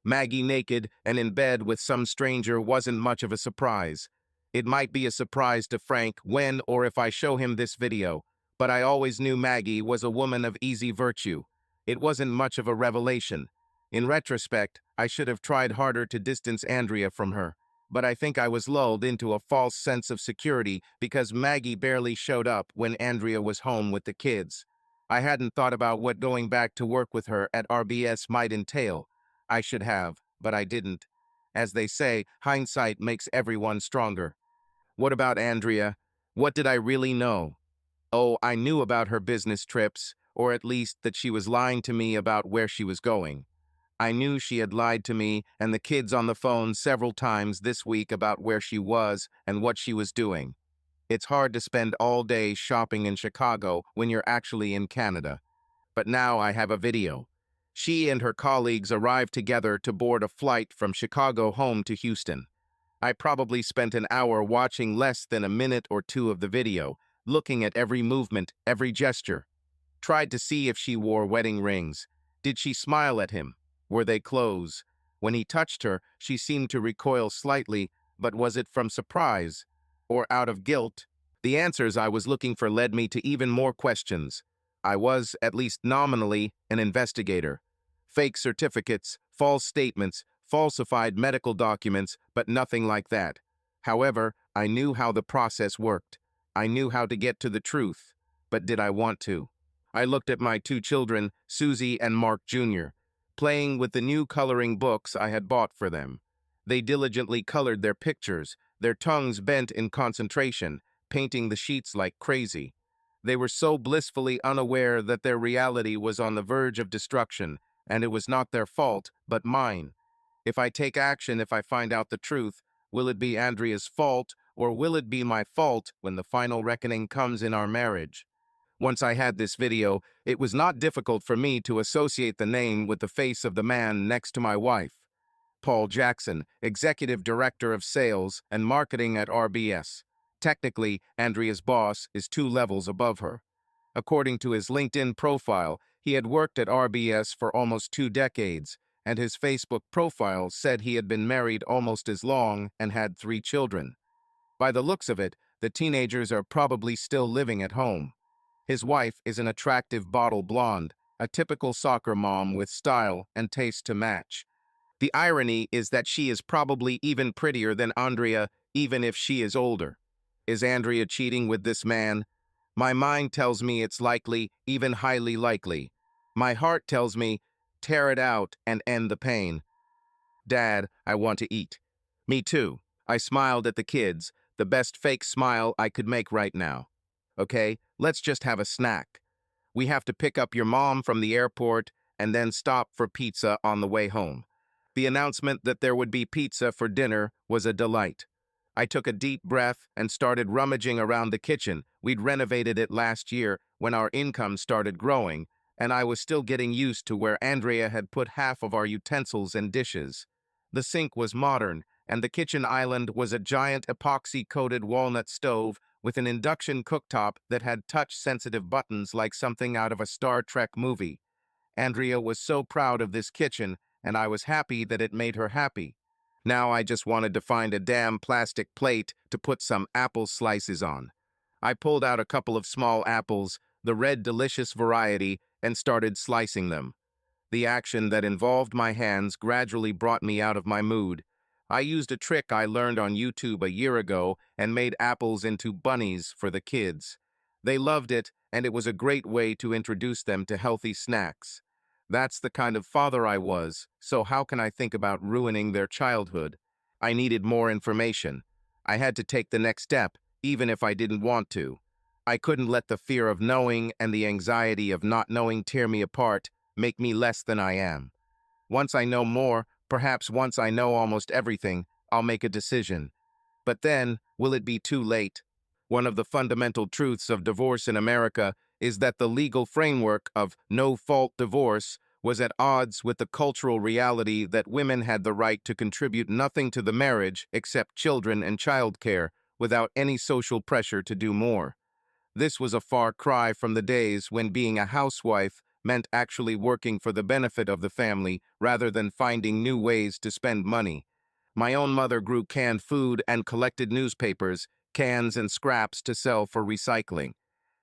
Maggie naked and in bed with some stranger wasn't much of a surprise. It might be a surprise to Frank when or if I show him this video, but I always knew Maggie was a woman of easy virtue. It wasn't much of a revelation. In retrospect, I should have tried harder to distance Andrea from her, but I think I was lulled into a false sense of security because Maggie barely showed up when Andrea was home with the kids. I hadn't thought about what going back to work with her at RBS might entail. I should have, but I didn't. As they say, hindsight makes everyone stronger. What about Andrea? What did I really know? Oh, I knew about her business trips, or at least that she was lying to me about where she was going. I knew she had lied to me and the kids on the phone several times this week about where she was and what she was doing. It's hard to spend all day shopping in Chicago when you're actually in Canada. But now I have a video. She and her colleagues arrived together to board a flight from Chicago home to Houston. I probably spent an hour watching less than a minute or two of the video, looking at every movement, every gesture. Tried to see if she wore wedding rings. Did she smile at him? Were they clothes? When he touched her, she seemed to recoil slightly, but was it from surprise or out of guilt? The answers I was looking for led me to even more questions. I was, at least nominally, an investigator. Fake certificates, false statements, falsified medical documents, but nothing like that. However, I knew how the process worked. I knew how to get to the truth. But did I want to? I looked at my two children, Susie and Mark Jr. playing with the new coloring books I had bought for them. They diligently colored their pictures, their tongues bent in concentration, painting the sheets like crazy. They were so blissfully unaware that their reality was on the verge of destruction, and it was not their fault, but mine. If I take action, if I find out the truth, will it be Andrea's fault, or will it be my fault when the final reckoning comes in our marriage? Once I had this video, it was not difficult for me to associate the name with the face of the man next to my wife. Paul Jackson, Executive Director of Sales and Marketing at RBS. Technically, Andrea's boss is 2 levels above her. According to his LinkedIn profile, he had worked at RBS for almost 2 decades, and his Facebook profile said he had been married almost as long and had 3 children. By the looks of it, the teenagers are probably still living at home. His wife is an attractive bottle blonde, a typical soccer mom with style and taste to match. The irony is that she is probably even prettier than Andrea, even if she is older. Is Andrea cheating with this man? My mind tells me it's likely, even highly likely. My heart tells me, tear it out and end the pain. Dad, I want to eat. Me too. I smiled at the kids, the best fake smile I could make right now. Okay, let's just have a snack. We have to pick up your mom from the airport and then stop for pizza on the way home. The announcement that there would be pizza for dinner was a delight. I took a deep breath and started rummaging around the kitchen. We'd renovated it last year when our income started growing, and I was still getting used to where Andrea had put half of our utensils and dishes. The sink was modern, and the kitchen island was a giant epoxy-coated walnut stove with an induction cooktop that had touch-sensitive buttons like something out of a Star Trek movie. Andrea was so proud of this kitchen, and I was happy that it made her happy. Now I just wanted to find a damn plastic plate to put some apple slices on. I pulled out a couple of small apples, the red delicious variety, and started slicing them. The action that involved my hands gradually brought me out of my mood. I used a trick I learned on YouTube a year ago and made apples into bunnies for the kids. They loved it, and it was a great way to introduce them to healthy snacks. That's the kind of father I was, so how can I think about ruining their childhood? I needed more information. I had to take the next step, even if I didn't want to. I couldn't let the fear of knowing and the anxiety of not knowing tear me apart, make me less than I am. Once I know more, perhaps once I know almost everything, I'll make a decision. But then, will it be too late? One of the fundamental truths of divorce in America is that the legal framework of no-fault divorce was at odds with the cultural reality that women had the right to contribute nothing to the marriage except children and childcare without any social pressure to do more. This was a far cry from the days when being a housewife meant actually working for the benefit of the family rather than finding new ways to spend money. My own mother grew canned food and collected newspapers, cans and scraps to sell for recycling.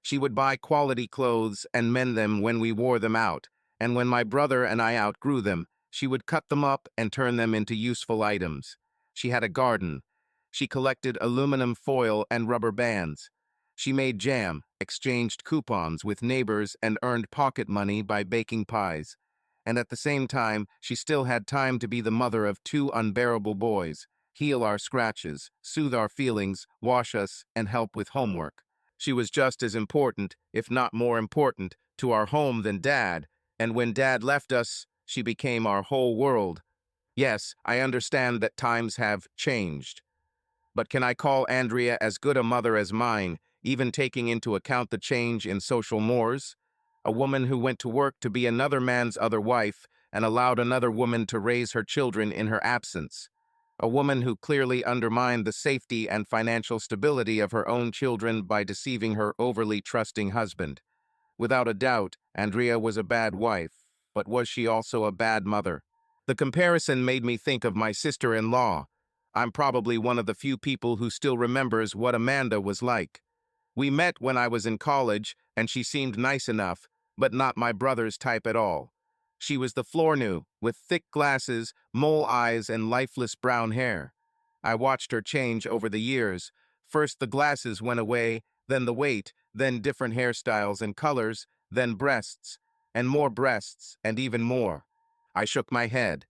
She would buy quality clothes and mend them when we wore them out, and when my brother and I outgrew them, she would cut them up and turn them into useful items. She had a garden. She collected aluminum foil and rubber bands. She made jam, exchanged coupons with neighbors, and earned pocket money by baking pies. And at the same time, she still had time to be the mother of 2 unbearable boys, heal our scratches, soothe our feelings, wash us, and help with homework. She was just as important, if not more important, to our home than Dad, and when Dad left us, she became our whole world. Yes, I understand that times have changed. But can I call Andrea as good a mother as mine, even taking into account the change in social mores? A woman who went to work to be another man's other wife and allowed another woman to raise her children in her absence. A woman who clearly undermined the safety and financial stability of her own children by deceiving her overly trusting husband. Without a doubt, Andrea was a bad wife, but was she also a bad mother? The comparison made me think of my sister-in-law. I'm probably one of the few people who still remembers what Amanda was like. We met when I was in college, and she seemed nice enough, but not my brother's type at all. She was the Flournoy, with thick glasses, mole eyes, and lifeless brown hair. I watched her change over the years. First the glasses went away, then the weight, then different hairstyles and colors, then breasts, and more breasts, and even more. I shook my head.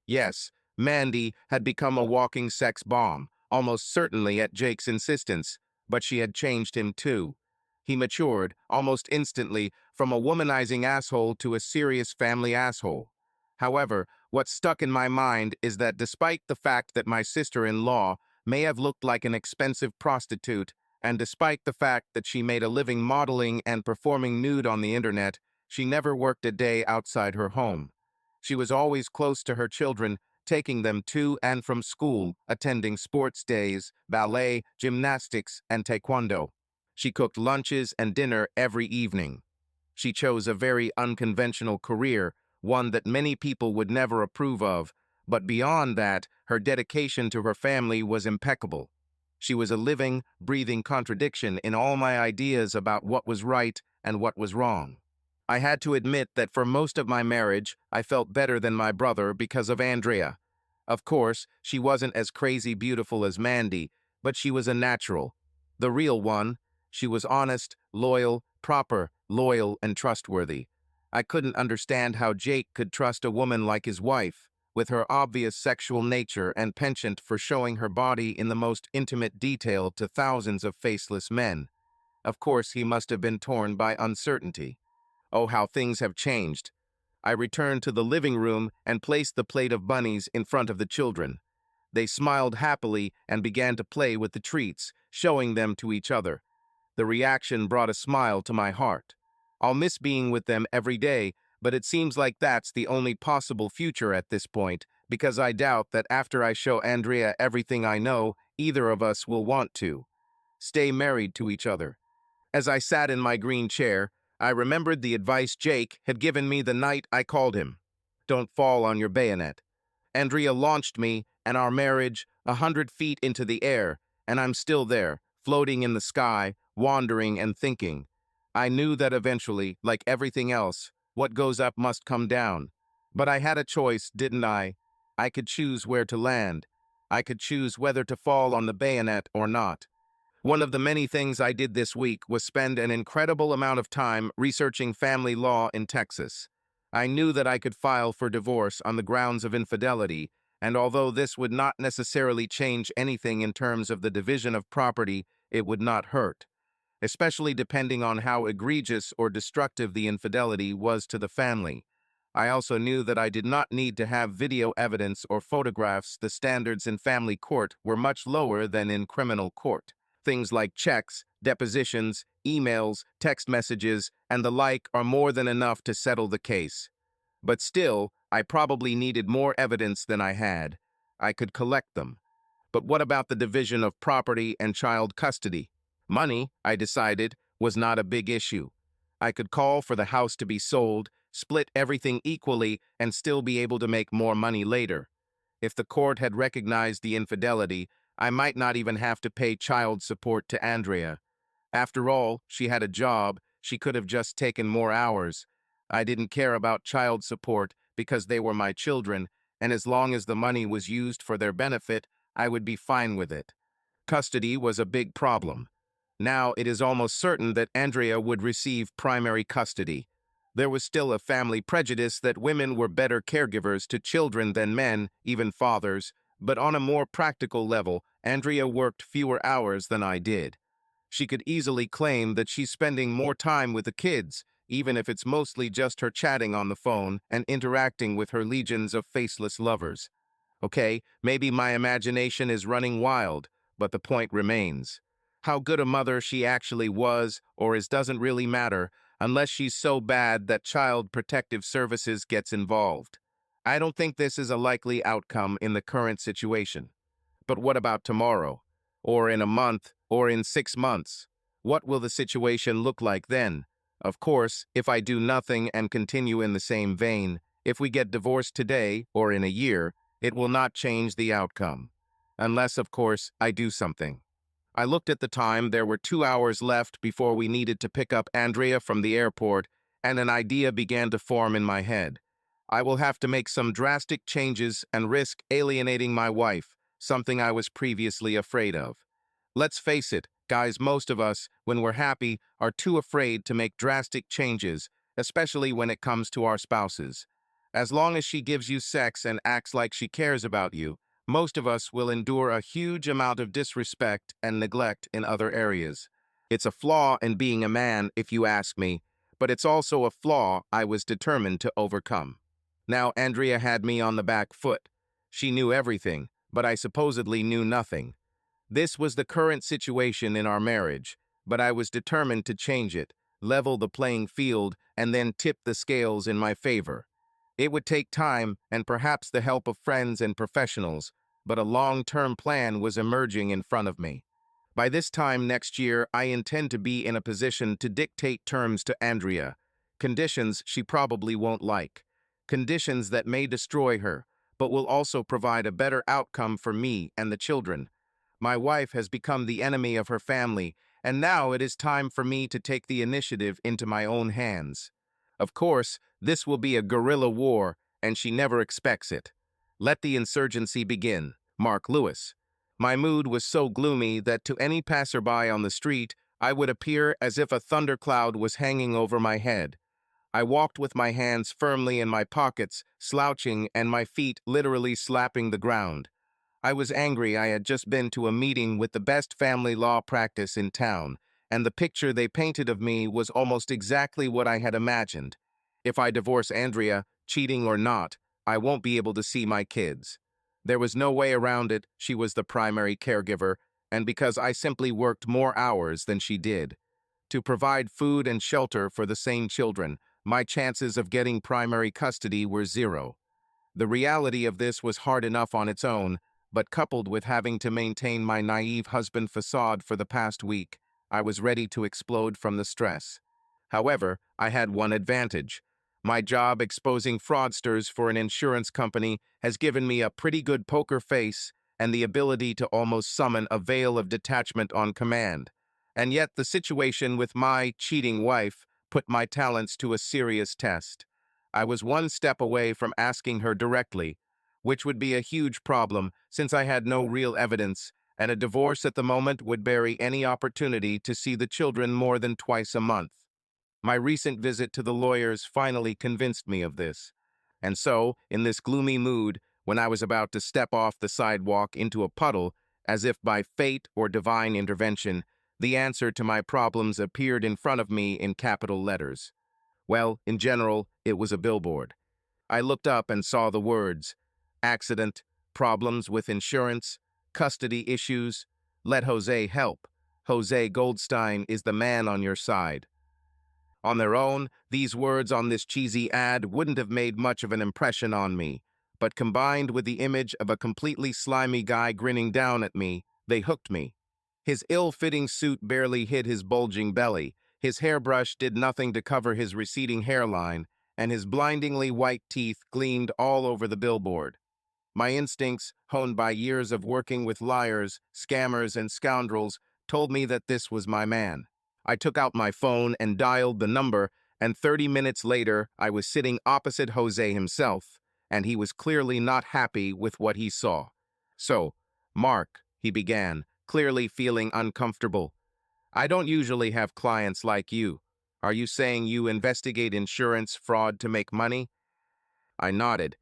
Yes, Mandy had become a walking sex bomb, almost certainly at Jake's insistence, but she had changed him too. He matured, almost instantly, from a womanizing asshole to a serious family asshole. However, what stuck in my mind is that despite the fact that my sister-in-law may have looked like an expensive prostitute, and despite the fact that she made a living modeling and performing nude on the internet, she never worked a day outside her home. She was always close to her children, taking them to and from school, attending sports days, ballet, gymnastics, and taekwondo. She cooked lunches and dinner every evening. She chose a very unconventional career, one that many people would never approve of, but beyond that, her dedication to her family was impeccable. She was a living, breathing contradiction in all my ideas about what was right and what was wrong. I had to admit that for most of my marriage, I felt better than my brother because of Andrea. Of course, she wasn't as crazy beautiful as Mandy, but she was a natural. The real one. She was honest, loyal, proper, loyal, and trustworthy. I couldn't understand how Jake could trust a woman like his wife, with her obvious sexual nature and penchant for showing her body in the most intimate detail to thousands of faceless men. Of course, he must have been torn by uncertainty. Oh, how things have changed. I returned to the living room and placed the plate of bunnies in front of the children. They smiled happily and began to play with the treats, showing them to each other. The reaction brought a smile to my heart. I'll miss being with them every day, but it seems like that's the only possible future at this point, because I doubt that after I show Andrea everything I know, either of us will want to stay married to each other. As I sat in my green chair, I remembered the advice Jake had given me the night I called him. Don't fall on your bayonet. Andrea launched me and our marriage 100 feet into the air, and I'm still there, floating in the sky, wandering and thinking. I knew that eventually, like everything else, what goes up must come down. But I had a choice, didn't I? I could choose where to land. I could choose whether to fall on the bayonet or not. One of the many things I did this week was spend an incredible amount of time researching family law in Texas. I knew that I could file for divorce on the grounds of infidelity, and although this would not necessarily change anything in terms of the division of property, it would not hurt, especially depending on how egregious or destructive the infidelity was to the family. I also knew that I did not need to have video evidence or photographs. The standards in family court were much lower than in criminal court. Things like checks, depositions, emails, text messages, and the like are more than enough to settle the case. But still, I probably needed more evidence than I had. I could collect them. But what about the division of property and child custody? Money, I decided, was not a big issue. I could call for the house to be sold, split everything equally, and still be able to make more money later. If the court had recognized the infidelity, I might not even have to pay child support to Andrea. After all, she had a job, she could have just taken more hours. I didn't care about child support because they were my children, and as long as the money was used for their benefit, I would be fine with it. Custody was a big problem. Now it is almost certain that Andrea would receive primary custody. There was still a family prejudice that women were better caregivers to children than men, even fathers, but on a more practical level, Andrea worked fewer hours than I did. She could easily claim that she's spending more time with the kids, even if it's mostly just her chatting on the phone and interacting with her legions of faceless lovers. Okay, maybe my imagination is running wild, but the point remains. How good a mother she actually was or is doesn't really matter unless she's so bad that Child Protective Services gets involved. I don't think this is a likely outcome in the current situation. But what about tomorrow? Or in a month? Or in 6 months? What will the situation look like then? Of course, if I do nothing and continue in the same vein, if we get divorced today or in a year, it will not change the outcome. Unless, of course, I do something. I looked at the time. There were 2 hours left before we needed to pick up Andrea from the airport, and an idea began to form in my head. I will have to make some drastic changes and risk alienating my wife, something I was previously afraid of. Let's face it, guys, most of us, when we're happy, are too afraid to make drastic changes, especially when it comes to our spouses. As long as she gives you sex and acts like she cares about you, most of us will endure a huge amount of disrespect and neglect in other areas. It's a flaw in being a man, if you ask me, but it's also a flaw I was determined to overcome. Now Andrea had me on the back foot. She knew everything, but I supposedly knew nothing. This was the current situation in our marriage, but I was determined to change it, level the playing field, and then tip the scales in my favor. It would take time and perhaps the help of friends and professionals, but a long-term plan was emerging in front of me. By this time next year, I intend to be in a position to dictate terms to Andrea, conditions she probably won't like, conditions that may destroy her, but will also provide a better outcome for me and the children. My wife has become the enemy of her family, and now it is time for me to take the initiative into my own hands. Of course, this will be a guerrilla war, and she never expects it. Let the insurgency begin. Mark Lewis. My mood was so gloomy that to any passerby on the street, I would appear as if a thundercloud was hanging over my head. I walked with my hands firmly in my pockets, slouching, and my feet literally slapping the ground. I was angry. I had just been to a meeting with the best family law practice in town, and the picture they painted of me was almost exactly what I had imagined. If I divorce Andrea, cheating or not, I won't be able to see my kids. There was no way around it. She was the primary caregiver, and because I simply worked more hours than she did. To provide food and shelter for the same children, my chances of getting primary custody were zero. The reality of this was hard enough on its own, but coupled with having to maintain my naive husband facade for the past week, I was ready to explode from the stress. However, I had one advantage. My job exposing fraudsters for an insurance company has given me a pretty good poker face and the ability to almost summon a veil of detachment on command. And yet the situation with my cheating wife put my talents to a serious test. I was one step away from asking her directly, which would be a huge problem since I had no real evidence, and a divorce at the moment would bury any opportunity to see the children more than twice a month. My recent visit to the lawyers finally convinced me of this. And so, in this gloomy mood, when I was about to step off the sidewalk into a puddle, as if by fate or divine intervention, the answer to my problems appeared in front of me in capital letters. Well, in general, it was a billboard. I looked up and saw the words, accident, problems with insurance, custody issues, let Jose help. Jose Goldstein is the man on your side. On their own, these words on this cheesy ad wouldn't have made much of an impression on me, but combined with the image of a completely slimy guy grinning down at me, they hooked me. His ill-fitting suit barely hid his bulging belly, his hairbrush did nothing to cover his receding hairline, and his blindingly white teeth gleamed all over the billboard. My instincts, honed by years of working with liars, scammers, and scoundrels, told me that this was my man. I took out my phone and dialed the number, and 30 minutes later, I was sitting opposite Jose himself, and he was clearly not happy with what he saw. So, Mark, he began, clearly feeling uncomfortable. I don't usually have clients like you. Are you saying you investigate insurance fraud to make money? I nodded.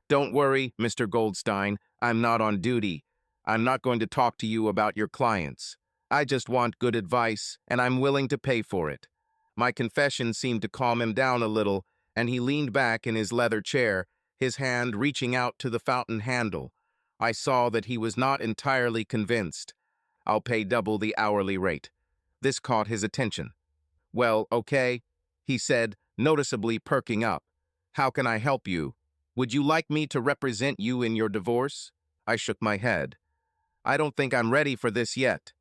Don't worry, Mr. Goldstein, I'm not on duty. I'm not going to talk to you about your clients. I just want good advice, and I'm willing to pay for it. My confession seemed to calm him down a little, and he leaned back in his leather chair, his hand reaching out to the fountain handle. I saw that he was not entirely convinced. I'll pay double the hourly rate. This caught his attention. Well, okay, he said, noticeably perking up. How can I help you? Would you like me to represent you in your divorce? I shook my head. I don't think I'm ready for this yet.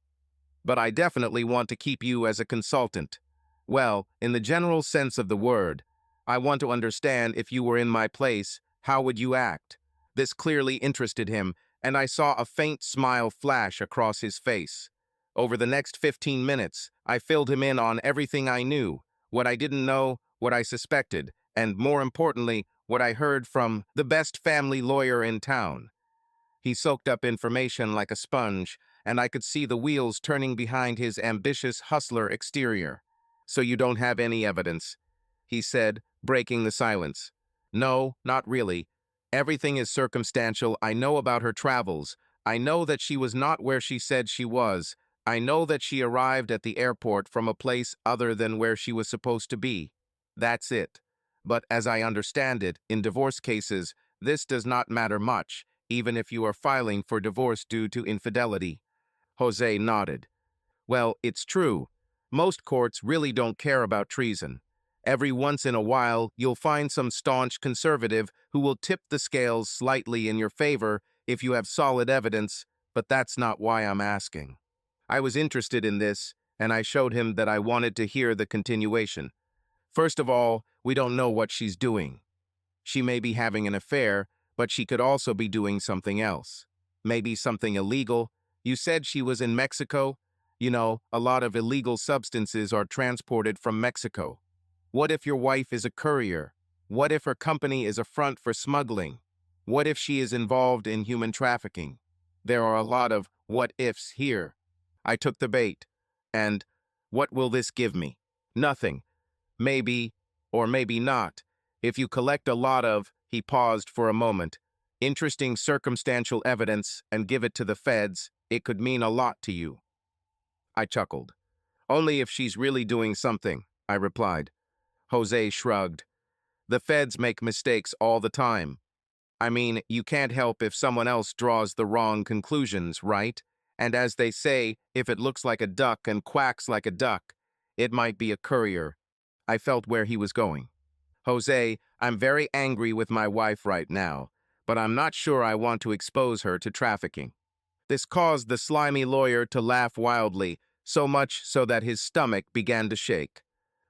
But I definitely want to keep you as a consultant. Well, in the general sense of the word, I want to understand if you were in my place, how would you act? This clearly interested him, and I saw a faint smile flash across his face. Over the next 15 minutes, I filled him in on everything I knew, what I didn't know, what I suspected, and more importantly, what I heard from the best family lawyer in town. He soaked up information like a sponge, and I could see the wheels turning behind his ambitious hustler exterior. So you don't have any evidence, he said, breaking the silence. No, not really. Everything is circumstantial. I know about her travels. I know that she was not where she said she was. I know that she arrived at the airport from a place other than where she was supposed to be. That's it. But as I understand it, in divorce cases, this does not matter much, even if you are filing for divorce due to infidelity. Jose nodded. Well, it's true. Most courts really don't care about treason. Every once in a while, you'll find some staunch conservative who will tip the scales slightly in your favor if you have solid evidence, but that's not why I'm asking. I was interested in this, and I showed him that I wanted to hear the continuation. First of all, we don't know what she's doing. She may be having an affair, but she could also be doing something else. Maybe something illegal. You said she was in Mexico. You know, a lot of illegal substances are transported from Mexico. What if your wife is a courier? What if her company is a front for smuggling? What if she is involved in human trafficking? There are a lot of what-ifs here. I took the bait. And what will this give me? Nothing. Maybe, or maybe not. If you collect a lot of, he paused for a moment, interesting circumstantial evidence and give it to the feds, it could mean a lot to you. I chuckled. Only if she's really doing something, I replied. Jose shrugged. The feds make mistakes all the time. I mean, you can't help if someone else draws the wrong conclusions, right? And as they say, if it looks like a duck and quacks like a duck, it might be a courier. I felt where he was going. Jose, I'm very angry with my wife right now, but I'm not sure I want to expose her to trafficking. This caused the slimy lawyer to laugh wildly, so much so that his stomach began to shake.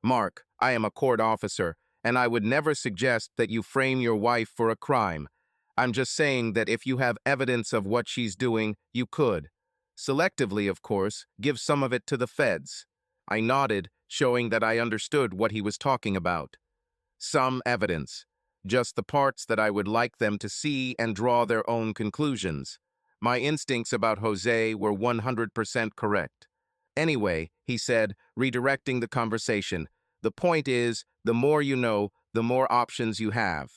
Mark, I am a court officer, and I would never suggest that you frame your wife for a crime. I'm just saying that if you have evidence of what she's doing, you could. Selectively, of course, give some of it to the feds. I nodded, showing that I understood what he was talking about. Some evidence. Just the parts that I would like them to see and draw their own conclusions. My instincts about Jose were 100% correct. Anyway, he said, redirecting the conversation, the point is, the more you know, the more options you have.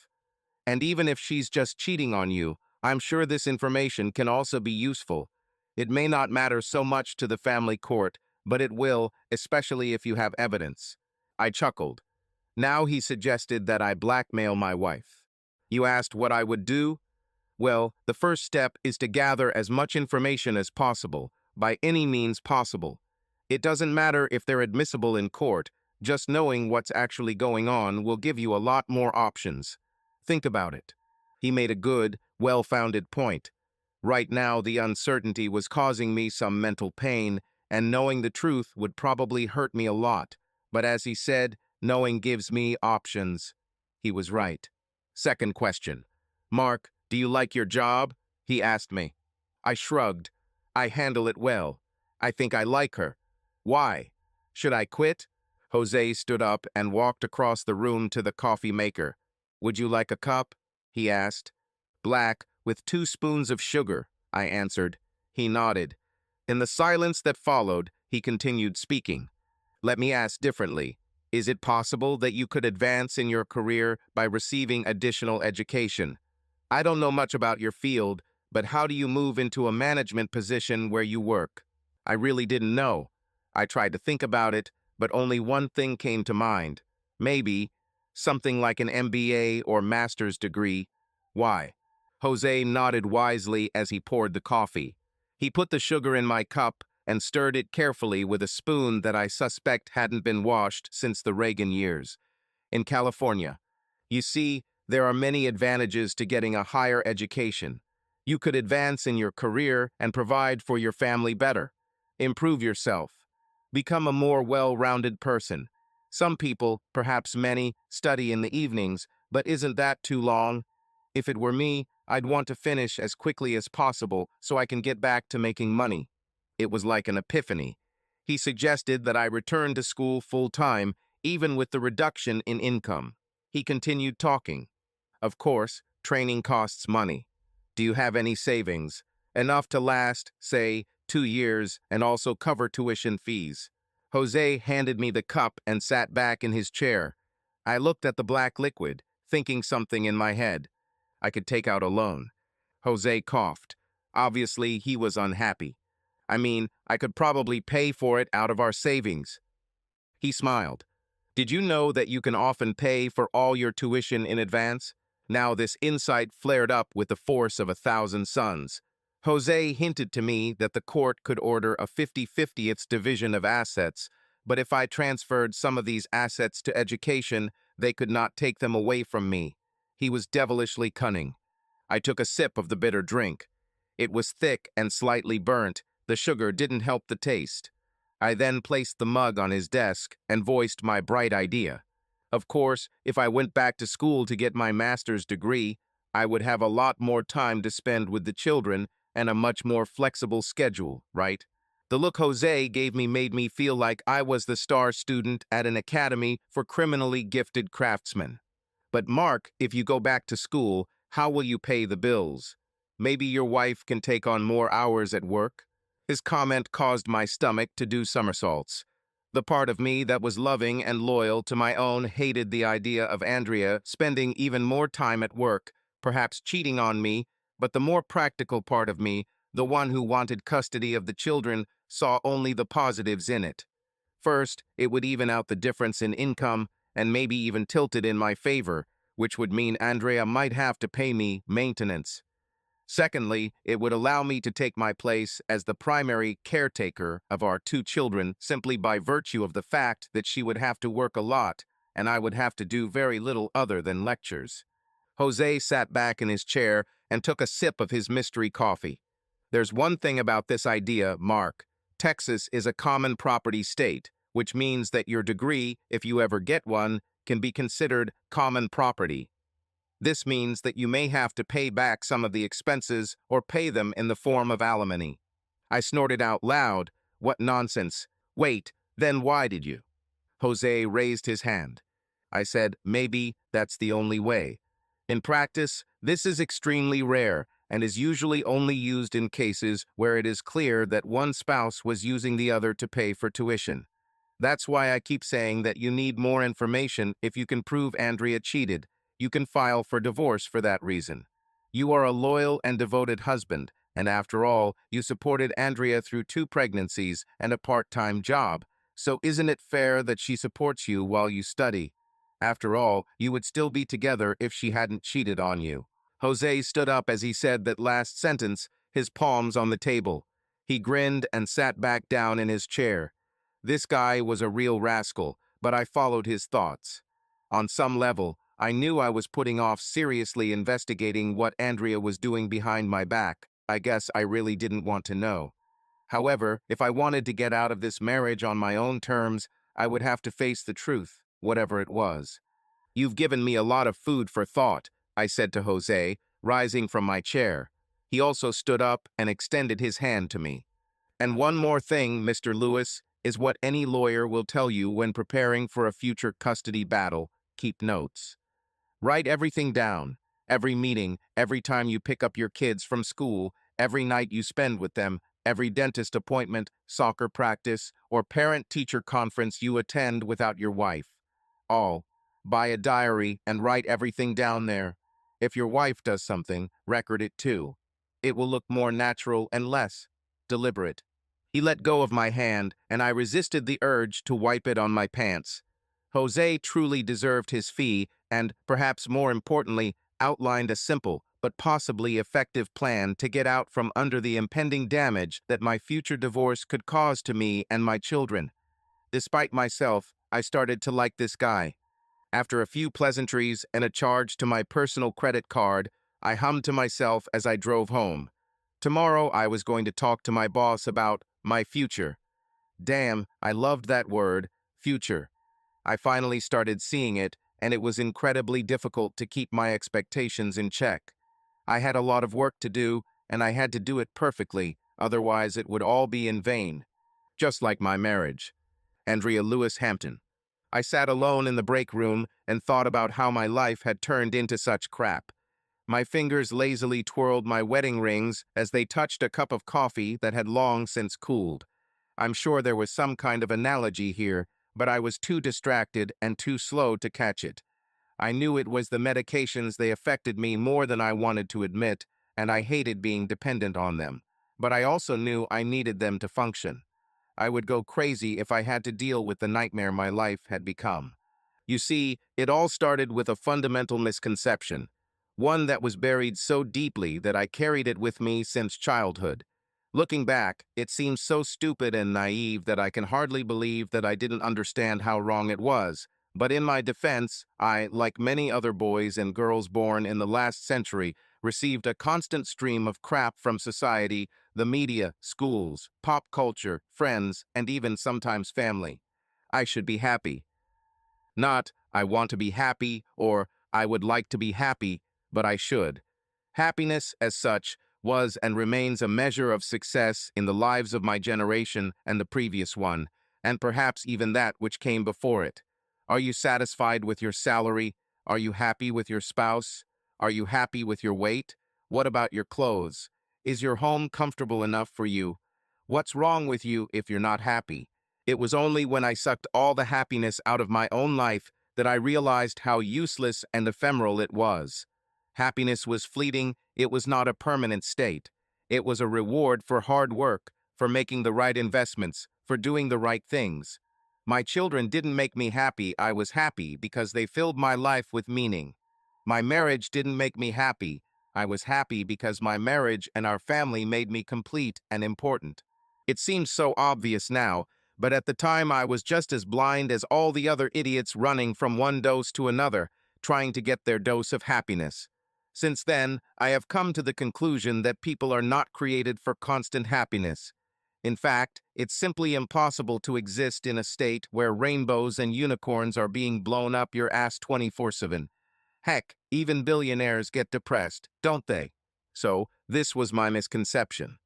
And even if she's just cheating on you, I'm sure this information can also be useful. It may not matter so much to the family court, but it will, especially if you have evidence. I chuckled. Now he suggested that I blackmail my wife. You asked what I would do? Well, the first step is to gather as much information as possible, by any means possible. It doesn't matter if they're admissible in court, just knowing what's actually going on will give you a lot more options. Think about it. He made a good, well-founded point. Right now, the uncertainty was causing me some mental pain, and knowing the truth would probably hurt me a lot. But as he said, knowing gives me options. He was right. Second question. Mark, do you like your job? He asked me. I shrugged. I handle it well. I think I like her. Why? Should I quit? Jose stood up and walked across the room to the coffee maker. Would you like a cup? He asked. Black, with 2 spoons of sugar, I answered. He nodded. In the silence that followed, he continued speaking. Let me ask differently. Is it possible that you could advance in your career by receiving additional education? I don't know much about your field, but how do you move into a management position where you work? I really didn't know. I tried to think about it, but only one thing came to mind. Maybe something like an MBA or master's degree. Why? Jose nodded wisely as he poured the coffee. He put the sugar in my cup and stirred it carefully with a spoon that I suspect hadn't been washed since the Reagan years. In California, you see, there are many advantages to getting a higher education. You could advance in your career and provide for your family better. Improve yourself. Become a more well-rounded person. Some people, perhaps many, study in the evenings, but isn't that too long? If it were me, I'd want to finish as quickly as possible so I can get back to making money. It was like an epiphany. He suggested that I return to school full-time, even with the reduction in income. He continued talking. Of course, training costs money. Do you have any savings? Enough to last, say, 2 years and also cover tuition fees. Jose handed me the cup and sat back in his chair. I looked at the black liquid, thinking something in my head. I could take out a loan. Jose coughed. Obviously, he was unhappy. I mean, I could probably pay for it out of our savings. He smiled. Did you know that you can often pay for all your tuition in advance? Now this insight flared up with the force of 1,000 suns. Jose hinted to me that the court could order a 50/50th division of assets, but if I transferred some of these assets to education, they could not take them away from me. He was devilishly cunning. I took a sip of the bitter drink. It was thick and slightly burnt. The sugar didn't help the taste. I then placed the mug on his desk and voiced my bright idea. Of course, if I went back to school to get my master's degree, I would have a lot more time to spend with the children and a much more flexible schedule, right? The look Jose gave me made me feel like I was the star student at an academy for criminally gifted craftsmen. But Mark, if you go back to school, how will you pay the bills? Maybe your wife can take on more hours at work? His comment caused my stomach to do somersaults. The part of me that was loving and loyal to my own hated the idea of Andrea spending even more time at work, perhaps cheating on me, but the more practical part of me, the one who wanted custody of the children, saw only the positives in it. First, it would even out the difference in income and maybe even tilt it in my favor, which would mean Andrea might have to pay me maintenance. Secondly, it would allow me to take my place as the primary caretaker of our two children simply by virtue of the fact that she would have to work a lot and I would have to do very little other than lectures. Jose sat back in his chair and took a sip of his mystery coffee. There's one thing about this idea, Mark. Texas is a common property state, which means that your degree, if you ever get one, can be considered common property. This means that you may have to pay back some of the expenses or pay them in the form of alimony. I snorted out loud, "What nonsense. Wait, then why did you?" Jose raised his hand. I said, maybe that's the only way. In practice, this is extremely rare and is usually only used in cases where it is clear that one spouse was using the other to pay for tuition. That's why I keep saying that you need more information if you can prove Andrea cheated. You can file for divorce for that reason. You are a loyal and devoted husband, and after all, you supported Andrea through 2 pregnancies and a part-time job. So isn't it fair that she supports you while you study? After all, you would still be together if she hadn't cheated on you. Jose stood up as he said that last sentence, his palms on the table. He grinned and sat back down in his chair. This guy was a real rascal, but I followed his thoughts. On some level, I knew I was putting off seriously investigating what Andrea was doing behind my back. I guess I really didn't want to know. However, if I wanted to get out of this marriage on my own terms, I would have to face the truth, whatever it was. You've given me a lot of food for thought, I said to Jose, rising from my chair. He also stood up and extended his hand to me. And one more thing, Mr. Lewis, is what any lawyer will tell you when preparing for a future custody battle. Keep notes. Write everything down. Every meeting, every time you pick up your kids from school, every night you spend with them, every dentist appointment, soccer practice, or parent-teacher conference you attend without your wife. All. Buy a diary and write everything down there. If your wife does something, record it too. It will look more natural and less deliberate. He let go of my hand, and I resisted the urge to wipe it on my pants. Jose truly deserved his fee and, perhaps more importantly, outlined a simple but possibly effective plan to get out from under the impending damage that my future divorce could cause to me and my children. Despite myself, I started to like this guy. After a few pleasantries and a charge to my personal credit card, I hummed to myself as I drove home. Tomorrow I was going to talk to my boss about my future. Damn, I loved that word, future. I finally started seeing it, and it was incredibly difficult to keep my expectations in check. I had a lot of work to do, and I had to do it perfectly, otherwise it would all be in vain. Just like my marriage. Andrea Lewis Hampton. I sat alone in the break room and thought about how my life had turned into such crap. My fingers lazily twirled my wedding rings as they touched a cup of coffee that had long since cooled. I'm sure there was some kind of analogy here, but I was too distracted and too slow to catch it. I knew it was the medications. They affected me more than I wanted to admit, and I hated being dependent on them. But I also knew I needed them to function. I would go crazy if I had to deal with the nightmare my life had become. You see, it all started with a fundamental misconception, one that was buried so deeply that I carried it with me since childhood. Looking back, it seems so stupid and naive that I can hardly believe that I didn't understand how wrong it was. But in my defense, I, like many other boys and girls born in the last century, received a constant stream of crap from society, the media, schools, pop culture, friends, and even sometimes family. I should be happy. Not, I want to be happy or I would like to be happy, but I should. Happiness, as such, was and remains a measure of success in the lives of my generation and the previous one, and perhaps even that which came before it. Are you satisfied with your salary? Are you happy with your spouse? Are you happy with your weight? What about your clothes? Is your home comfortable enough for you? What's wrong with you if you're not happy? It was only when I sucked all the happiness out of my own life that I realized how useless and ephemeral it was. Happiness was fleeting. It was not a permanent state. It was a reward for hard work, for making the right investments, for doing the right things. My children didn't make me happy. I was happy because they filled my life with meaning. My marriage didn't make me happy. I was happy because my marriage and our family made me complete and important. It seems so obvious now, but at the time I was just as blind as all the other idiots running from one dose to another, trying to get their dose of happiness. Since then, I have come to the conclusion that people are not created for constant happiness. In fact, it's simply impossible to exist in a state where rainbows and unicorns are being blown up your ass 24/7. Heck, even billionaires get depressed, don't they? So, this was my misconception.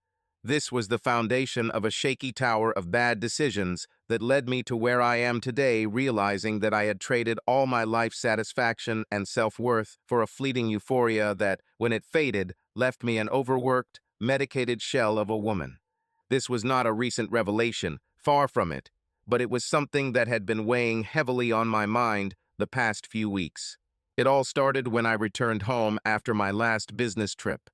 This was the foundation of a shaky tower of bad decisions that led me to where I am today, realizing that I had traded all my life satisfaction and self-worth for a fleeting euphoria that, when it faded, left me an overworked, medicated shell of a woman. This was not a recent revelation, far from it, but it was something that had been weighing heavily on my mind the past few weeks. It all started when I returned home after my last business trip.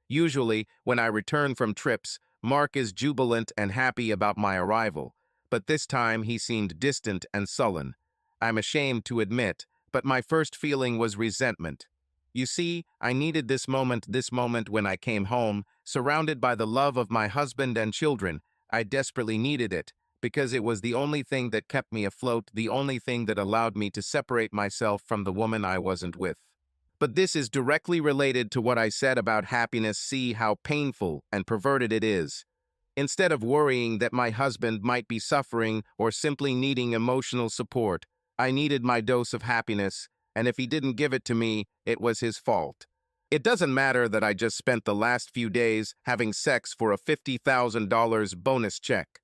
Usually, when I return from trips, Mark is jubilant and happy about my arrival, but this time he seemed distant and sullen. I'm ashamed to admit, but my first feeling was resentment. You see, I needed this moment when I came home, surrounded by the love of my husband and children. I desperately needed it, because it was the only thing that kept me afloat, the only thing that allowed me to separate myself from the woman I wasn't with. But this is directly related to what I said about happiness. See how painful and perverted it is. Instead of worrying that my husband might be suffering or simply needing emotional support, I needed my dose of happiness, and if he didn't give it to me, it was his fault. It doesn't matter that I just spent the last few days having sex for a $50,000 bonus check.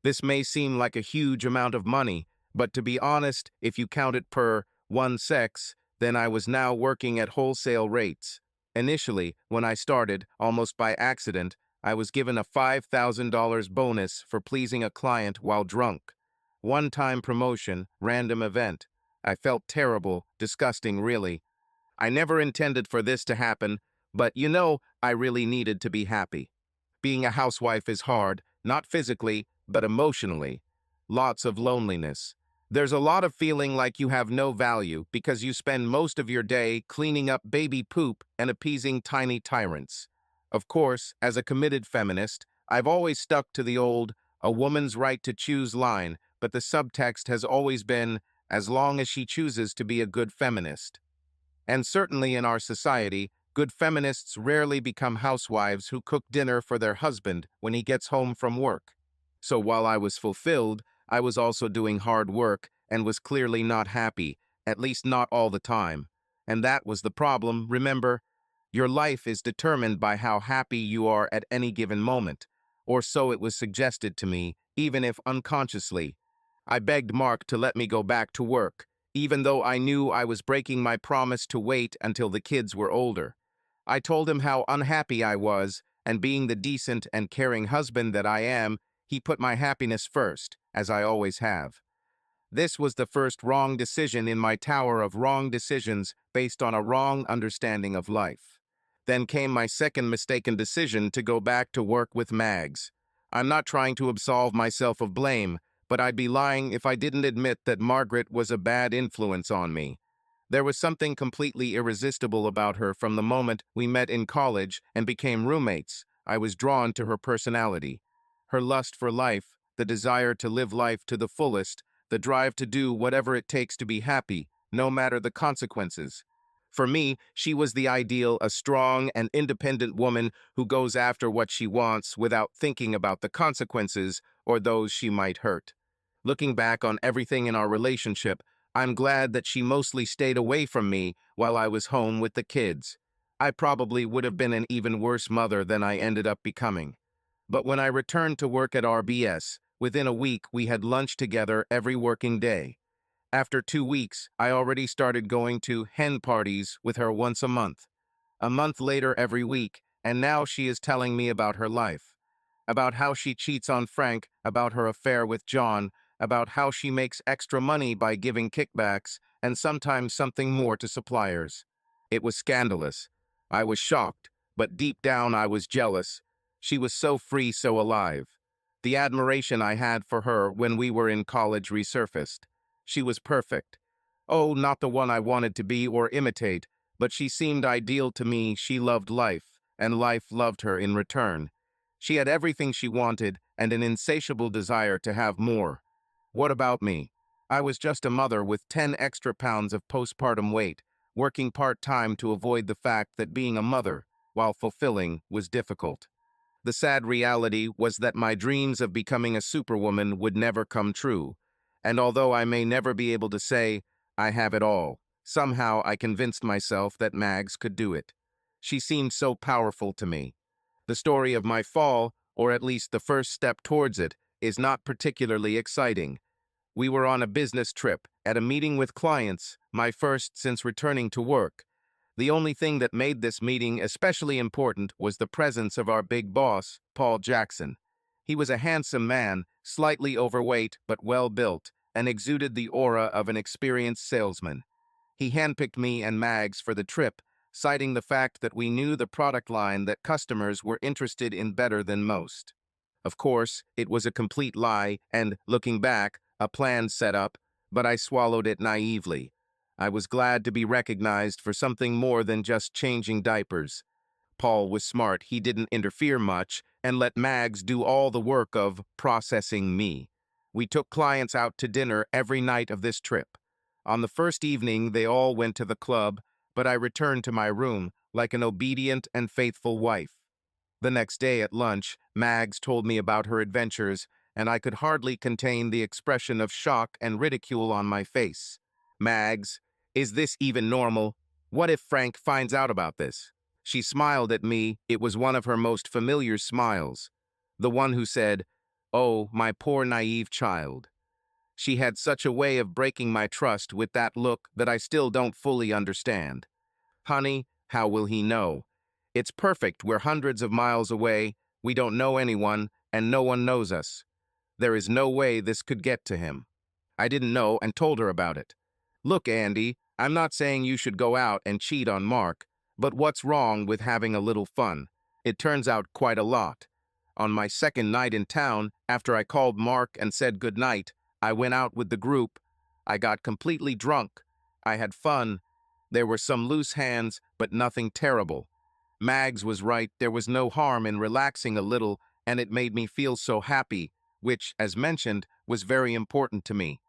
This may seem like a huge amount of money, but to be honest, if you count it per one sex, then I was now working at wholesale rates. Initially, when I started, almost by accident, I was given a $5,000 bonus for pleasing a client while drunk. One-time promotion, random event. I felt terrible, disgusting really. I never intended for this to happen, but I really needed to be happy. Being a housewife is hard, not physically, but emotionally. Lots of loneliness. There's a lot of feeling like you have no value because you spend most of your day cleaning up baby poop and appeasing tiny tyrants. Of course, as a committed feminist, I've always stuck to the old, a woman's right to choose line, but the subtext has always been, as long as she chooses to be a good feminist. And certainly in our society, good feminists rarely become housewives who cook dinner for their husband when he gets home from work. So while I was fulfilled, I was also doing hard work and was clearly not happy, at least not all the time. And that was the problem, remember? Your life is determined by how happy you are at any given moment, or so it was suggested to me, even if unconsciously. I begged Mark to let me go back to work, even though I knew I was breaking my promise to wait until the kids were older. I told him how unhappy I was, and being the decent and caring husband that I am, he put my happiness first, as I always have. This was the first wrong decision in my tower of wrong decisions based on a wrong understanding of life. Then came my second mistaken decision to go back to work with Mags. I'm not trying to absolve myself of blame, but I'd be lying if I didn't admit that Margaret was a bad influence on me. There was something completely irresistible about her from the moment we met in college and became roommates. I was drawn to her personality. Her lust for life, the desire to live life to the fullest, the drive to do whatever it takes to be happy, no matter the consequences. For me, she was the ideal, a strong and independent woman who goes after what she wants without thinking about the consequences or those she might hurt. Looking back on everything in our relationship, I'm glad that she mostly stayed away from me while I was home with the kids. I probably would have been an even worse mother than I ended up becoming. But when I returned to work at RBS, within a week we had lunch together every working day. After 2 weeks, I already started going to hen parties with her once a month later every week, and now she is telling me about her life. About how she cheats on Frank, about her affair with John, about how she makes extra money by giving kickbacks, and sometimes something more to suppliers. It was scandalous. I was shocked, but deep down I was jealous. She was so free, so alive. The admiration I had for her when we were in college resurfaced. She was perfect. Oh, not the one I wanted to be or imitate, but she seemed ideal to me. She loved life, and life loved her in return. She had everything she wanted and an insatiable desire to have more. What about me? I was just a mother with 10 extra pounds of postpartum weight, working part-time to avoid the fact that being a mother, while fulfilling, was difficult. The sad reality was that my dreams of becoming a superwoman would never come true, and although I may never be able to say, I have it all, somehow I convinced myself that Mags could do it. She seemed so powerful to me. The story of my fall, or at least the first step towards it, is not particularly exciting. We were on a business trip, at a meeting with clients, my first since returning to work. The only thing that made this meeting especially important was the presence of our big boss, Paul Jackson. He was a handsome man, slightly overweight but well-built, and exuded the aura of an experienced salesman. He handpicked me and Mags for the trip, citing the fact that we knew the product line that customers were interested in better than most. Of course, it was a complete lie and, looking back, a planned setup, but I swallowed it naively. I was glad to be recognized for something more than just changing diapers. Paul was smart. He didn't interfere much and let Mags do all the work of processing me. We took clients out to dinner every night of this trip. On the first evening, they all went to the club, but I returned to my room like an obedient and faithful wife. The next day at lunch, Mags told me about her adventures, and I could hardly contain the expression of shock and ridicule on my face. Mags, is this even normal? What if Frank finds out about this? She smiled at me. It was one of her most familiar smiles. The one who said, "Oh, my poor naive child." She had such a way of breaking my trust with that look that I still don't fully understand. Honey, how will he know? It's perfect. We're hundreds of miles away. We don't know anyone, and no one knows us. There is no way this could get to him. I didn't know and told her about it. Look, Andy, I'm not saying you should go out and cheat on Mark, but what's wrong with having a little fun? It turns out quite a lot. On my second night in town, after I called Mark and said goodnight, I went out with the group. I got completely drunk. I had fun. There were some loose hands, but nothing terrible. Mags was right. There was no harm in relaxing a little, and it made me feel so happy, which, as mentioned, was very important to me.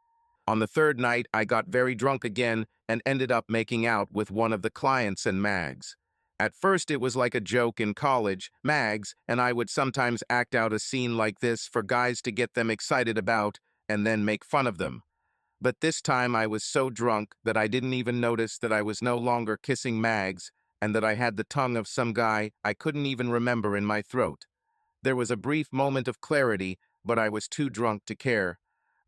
On the third night, I got very drunk again and ended up making out with one of the clients and Mags. At first, it was like a joke in college. Mags and I would sometimes act out a scene like this for guys to get them excited about and then make fun of them. But this time I was so drunk that I didn't even notice that I was no longer kissing Mags and that I had the tongue of some guy I couldn't even remember in my throat. There was a brief moment of clarity, but I was too drunk to care.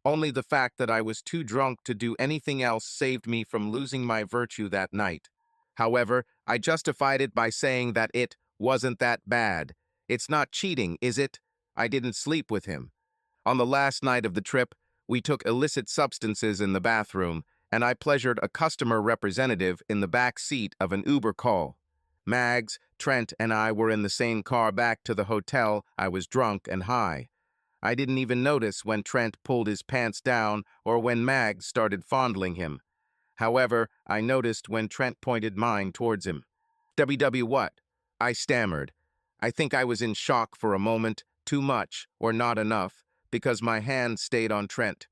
Only the fact that I was too drunk to do anything else saved me from losing my virtue that night. However, I justified it by saying that it wasn't that bad. It's not cheating, is it? I didn't sleep with him. On the last night of the trip, We took illicit substances in the bathroom, and I pleasured a customer representative in the back seat of an Uber call. Mags, Trent, and I were in the same car back to the hotel. I was drunk and high. I didn't even notice when Trent pulled his pants down or when Mags started fondling him. However, I noticed when Trent pointed mine towards him. "WW what?" I stammered. I think I was in shock for a moment, too much or not enough, because my hand stayed on Trent.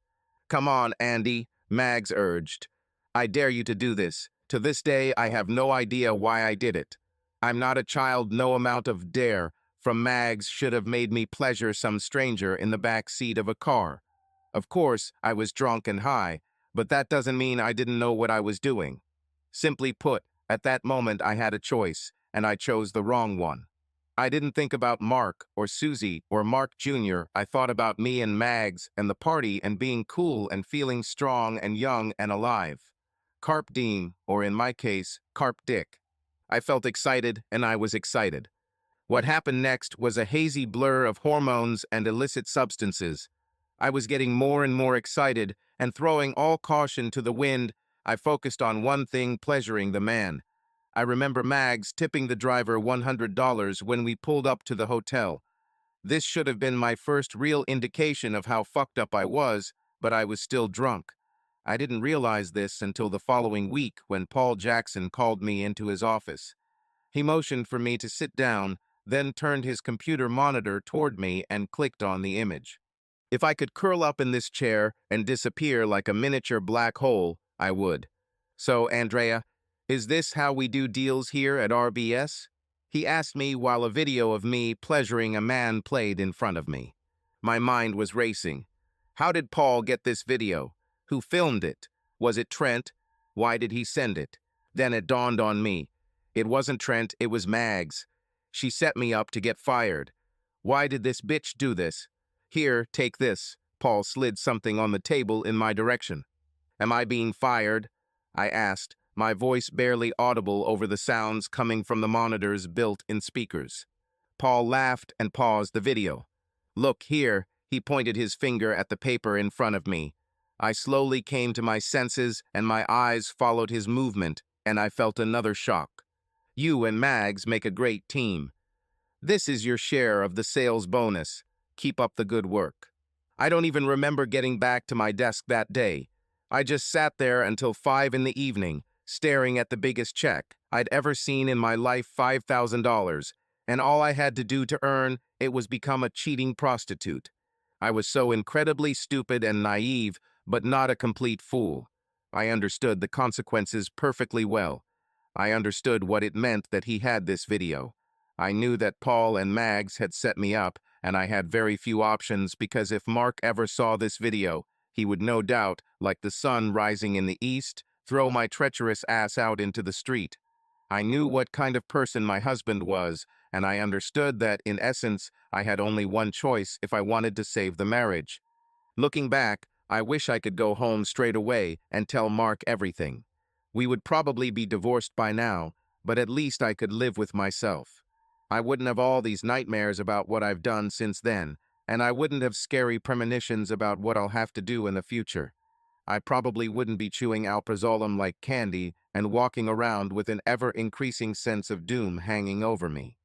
"Come on, Andy," Mags urged. "I dare you to do this. To this day, I have no idea why I did it. I'm not a child. No amount of dare from Mags should have made me pleasure some stranger in the back seat of a car. Of course, I was drunk and high, but that doesn't mean I didn't know what I was doing. Simply put, at that moment I had a choice, and I chose the wrong one. I didn't think about Mark or Susie or Mark Jr. I thought about me and Mags and the party and being cool and feeling strong and young and alive. Carp diem, or in my case, carp dick. I felt excited, and I was excited. What happened next was a hazy blur of hormones and illicit substances. I was getting more and more excited, and throwing all caution to the wind, I focused on one thing: pleasuring the man. I remember Mags tipping the driver $100 when we pulled up to the hotel. This should have been my first real indication of how fucked up I was, but I was still drunk. I didn't realize this until the following week when Paul Jackson called me into his office. He motioned for me to sit down, then turned his computer monitor toward me and clicked on the image. If I could curl up in this chair and disappear like a miniature black hole, I would. "So, Andrea, is this how we do deals here at RBS?" He asked me while a video of me pleasuring a man played in front of me. My mind was racing. How did Paul get this video? Who filmed it? Was it Trent? Why did he send it? Then it dawned on me. It wasn't Trent, it was Mags. She set me up to get fired. Why did this bitch do this? "Here, take this." Paul slid something on the table in my direction. "Am I being fired?" I asked, my voice barely audible over the sounds coming from the monitors built-in speakers. Paul laughed and paused the video. "Look here," he pointed his finger at the paper in front of me. I slowly came to my senses, and my eyes followed his movement, and I felt another shock. "You and Mags make a great team. This is your share of the sales bonus. Keep up the good work." I don't even remember getting back to my desk that day. I just sat there until 5 in the evening, staring at the biggest check I'd ever seen in my life, $5,000, and all I had to do to earn it was become a cheating prostitute. I was so incredibly stupid and naive, but not a complete fool. I understood the consequences perfectly well. I understood what it meant that he had this video. I knew that Paul and Mags had set me up, and I had very few options because if Mark ever saw this video, he would no doubt, like the sun rising in the east, throw my treacherous ass out into the street. I knew what kind of person my husband was, and I understood that, in essence, I had only one choice if I wanted to save the marriage. Looking back, I wish I could go home straight away and tell Mark everything. We would probably be divorced by now, but at least I could live with myself. I wouldn't have all these nightmares about what I've done since then, and I wouldn't have scary premonitions about what I'll have to do in the future. I probably wouldn't be chewing alprazolam like candy and walking around with an ever-increasing sense of doom hanging over me.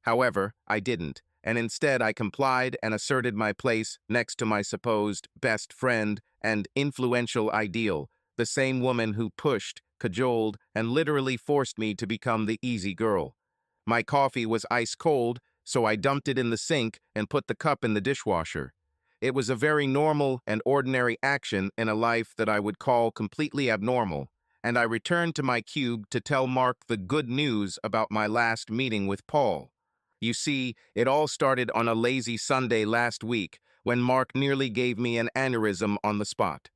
However, I didn't, and instead I complied and asserted my place next to my supposed best friend and influential ideal, the same woman who pushed, cajoled, and literally forced me to become the easy girl. My coffee was ice cold, so I dumped it in the sink and put the cup in the dishwasher. It was a very normal and ordinary action in a life that I would call completely abnormal, and I returned to my cube to tell Mark the good news about my last meeting with Paul. You see, it all started on a lazy Sunday last week when Mark nearly gave me an aneurysm on the spot.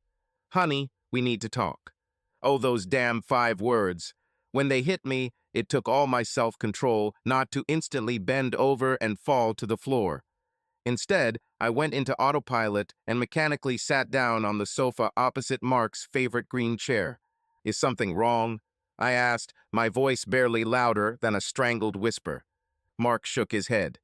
"Honey, we need to talk." Oh, those damn 5 words. When they hit me, it took all my self-control not to instantly bend over and fall to the floor. Instead, I went into autopilot and mechanically sat down on the sofa opposite Mark's favorite green chair. "Is something wrong?" I asked, my voice barely louder than a strangled whisper. Mark shook his head.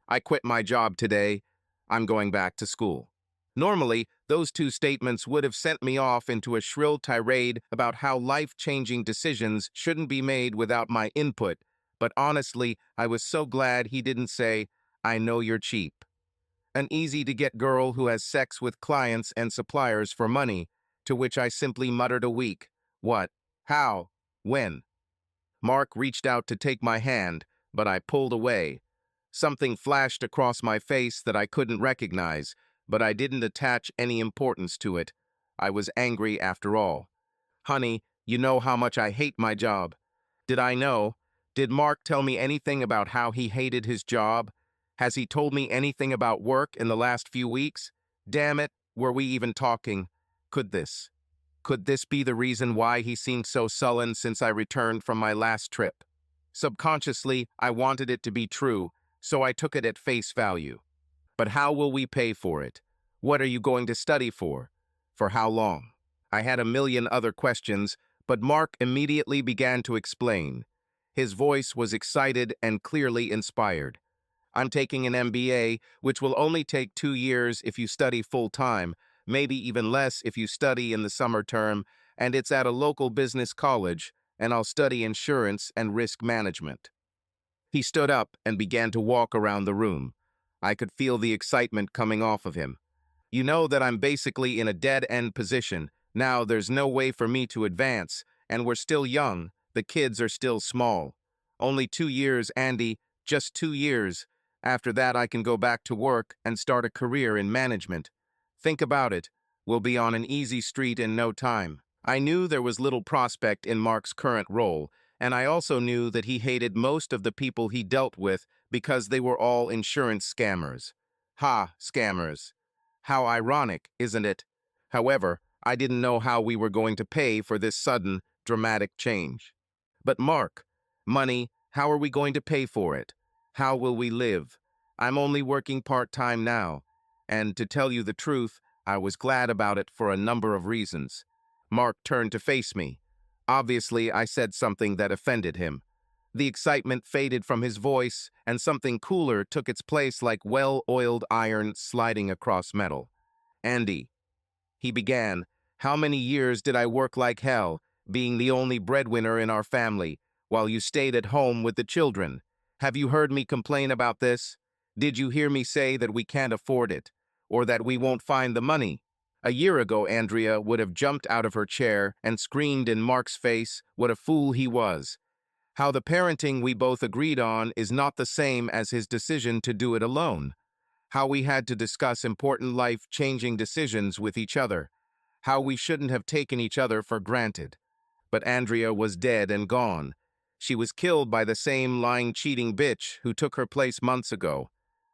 "I quit my job today. I'm going back to school." Normally, Those two statements would have sent me off into a shrill tirade about how life-changing decisions shouldn't be made without my input, but honestly, I was so glad he didn't say, "I know you're cheap." An easy-to-get girl who has sex with clients and suppliers for money, to which I simply muttered a weak, "What? How? When?" Mark reached out to take my hand, but I pulled away. Something flashed across my face that I couldn't recognize, but I didn't attach any importance to it. I was angry after all. "Honey, you know how much I hate my job." Did I know? Did Mark tell me anything about how he hated his job? Has he told me anything about work in the last few weeks? Damn it, were we even talking? Could this? Could this be the reason why he seemed so sullen since I returned from my last trip? Subconsciously, I wanted it to be true, so I took it at face value. But how will we pay for it? What are you going to study for? For how long? I had a million other questions, but Mark immediately began to explain. His voice was excited and clearly inspired. "I'm taking an MBA, which will only take 2 years if you study full-time, maybe even less if you study in the summer term, and it's at a local business college, and I'll study insurance and risk management." He stood up and began to walk around the room. I could feel the excitement coming off of him. "You know that I'm basically in a dead-end position. Now there's no way for me to advance, and we're still young. The kids are still small. Only 2 years, Andy, just 2 years. After that, I can go back to work and start a career in management. Think about it. We'll be on an easy street in no time." I knew there was little prospect in Mark's current role, and I also knew that he hated most of the people he dealt with because they were all insurance scammers. Ha, scammers. How ironic, isn't it? However, I didn't know how we were going to pay for this sudden, dramatic change. "But Mark, money, how are we going to pay for it? How will we live? I'm only working part-time now, and to tell you the truth, I was glad about it for a number of reasons." Mark turned to face me. Obviously, I said something that offended him. The excitement faded from his voice, and something cooler took its place like well-oiled iron sliding across metal. "Andy," he began, "how many years did I work like hell, being the only breadwinner in our family, while you stayed at home with the children? Have you heard me complain about this? Did you hear me say that we can't afford it, or that we won't find the money?" A year ago, Andrea would have jumped out of her chair and screamed in Mark's face what a fool he was. How the parenting we both agreed on is not the same as his decision to do it alone. How we had to discuss important life-changing decisions with each other. How we shouldn't have taken each other for granted. But Andrea was dead and gone. She was killed by the same lying, cheating bitch who took her place months ago.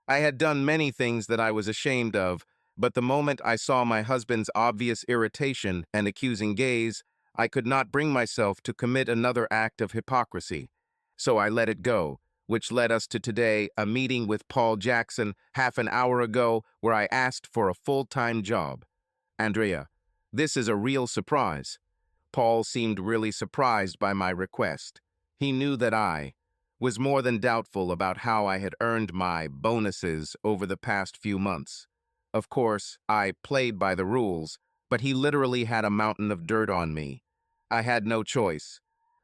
I had done many things that I was ashamed of, but the moment I saw my husband's obvious irritation and accusing gaze, I could not bring myself to commit another act of hypocrisy. So I let it go, which led us to today, a meeting with Paul Jackson half an hour ago where I asked for a full-time job. Andrea, this is a real surprise. Paul seemed really surprised by my request. He knew that I was more than doubtful about how I had earned my bonuses over the past few months. Of course, I played by the rules, but he literally had a mountain of dirt on me. I had no choice.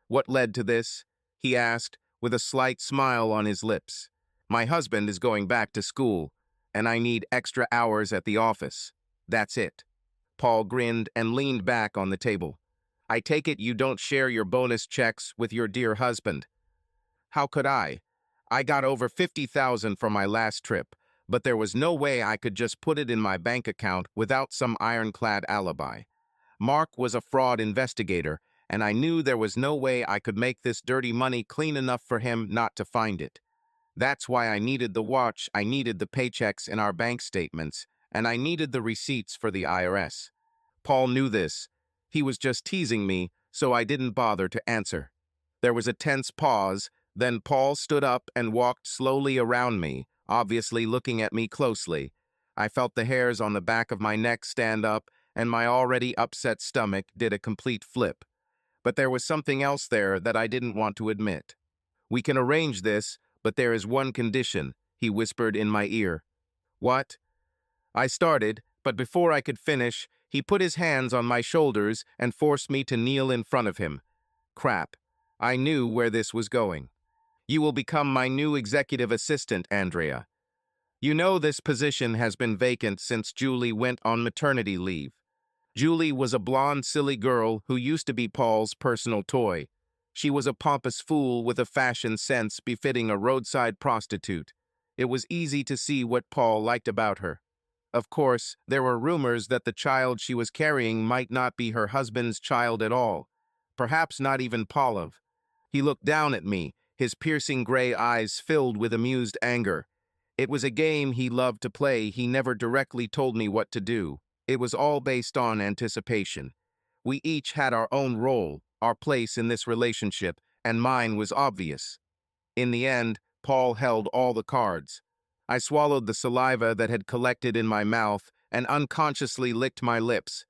"What led to this?" he asked, with a slight smile on his lips. "My husband is going back to school, and I need extra hours at the office. That's it." Paul grinned and leaned back on the table. "I take it you don't share your bonus checks with your dear husband." How could I? I got over 50,000 from my last trip, but there was no way I could just put it in my bank account without some ironclad alibi. Mark was a fraud investigator, and I knew there was no way I could make this dirty money clean enough for him not to find it. That's why I needed the watch, I needed the paychecks in our bank statements, and I needed the receipts for the IRS. Paul knew this. He was just teasing me, so I didn't bother to answer. There was a tense pause, then Paul stood up and walked slowly around me, obviously looking at me closely. I felt the hairs on the back of my neck stand up, and my already upset stomach did a complete flip. But there was something else there that I didn't want to admit. "We can arrange this, but there is one condition," he whispered in my ear. "What?" I started, But before I could finish, he put his hands on my shoulders and forced me to kneel in front of him. Crap. I knew where this was going. You will become my new executive assistant, Andrea. You know this position has been vacant since Julie went on maternity leave. Julie was a blonde, silly girl who used to be Paul's personal toy. She was a pompous fool with a fashion sense befitting a roadside prostitute. It was easy to see what Paul liked about her. Of course, there were rumors that the child she was carrying might not be her husband's child at all. Perhaps not even Paul's. He looked down at me, his piercing gray eyes filled with amused anger. It was a game he loved to play. He never directly told me what to do. It was all based on anticipation. We each had our own role, our place in this relationship, and mine was obvious. In the end, Paul held all the cards. I swallowed the saliva that had collected in my mouth and unconsciously licked my lips.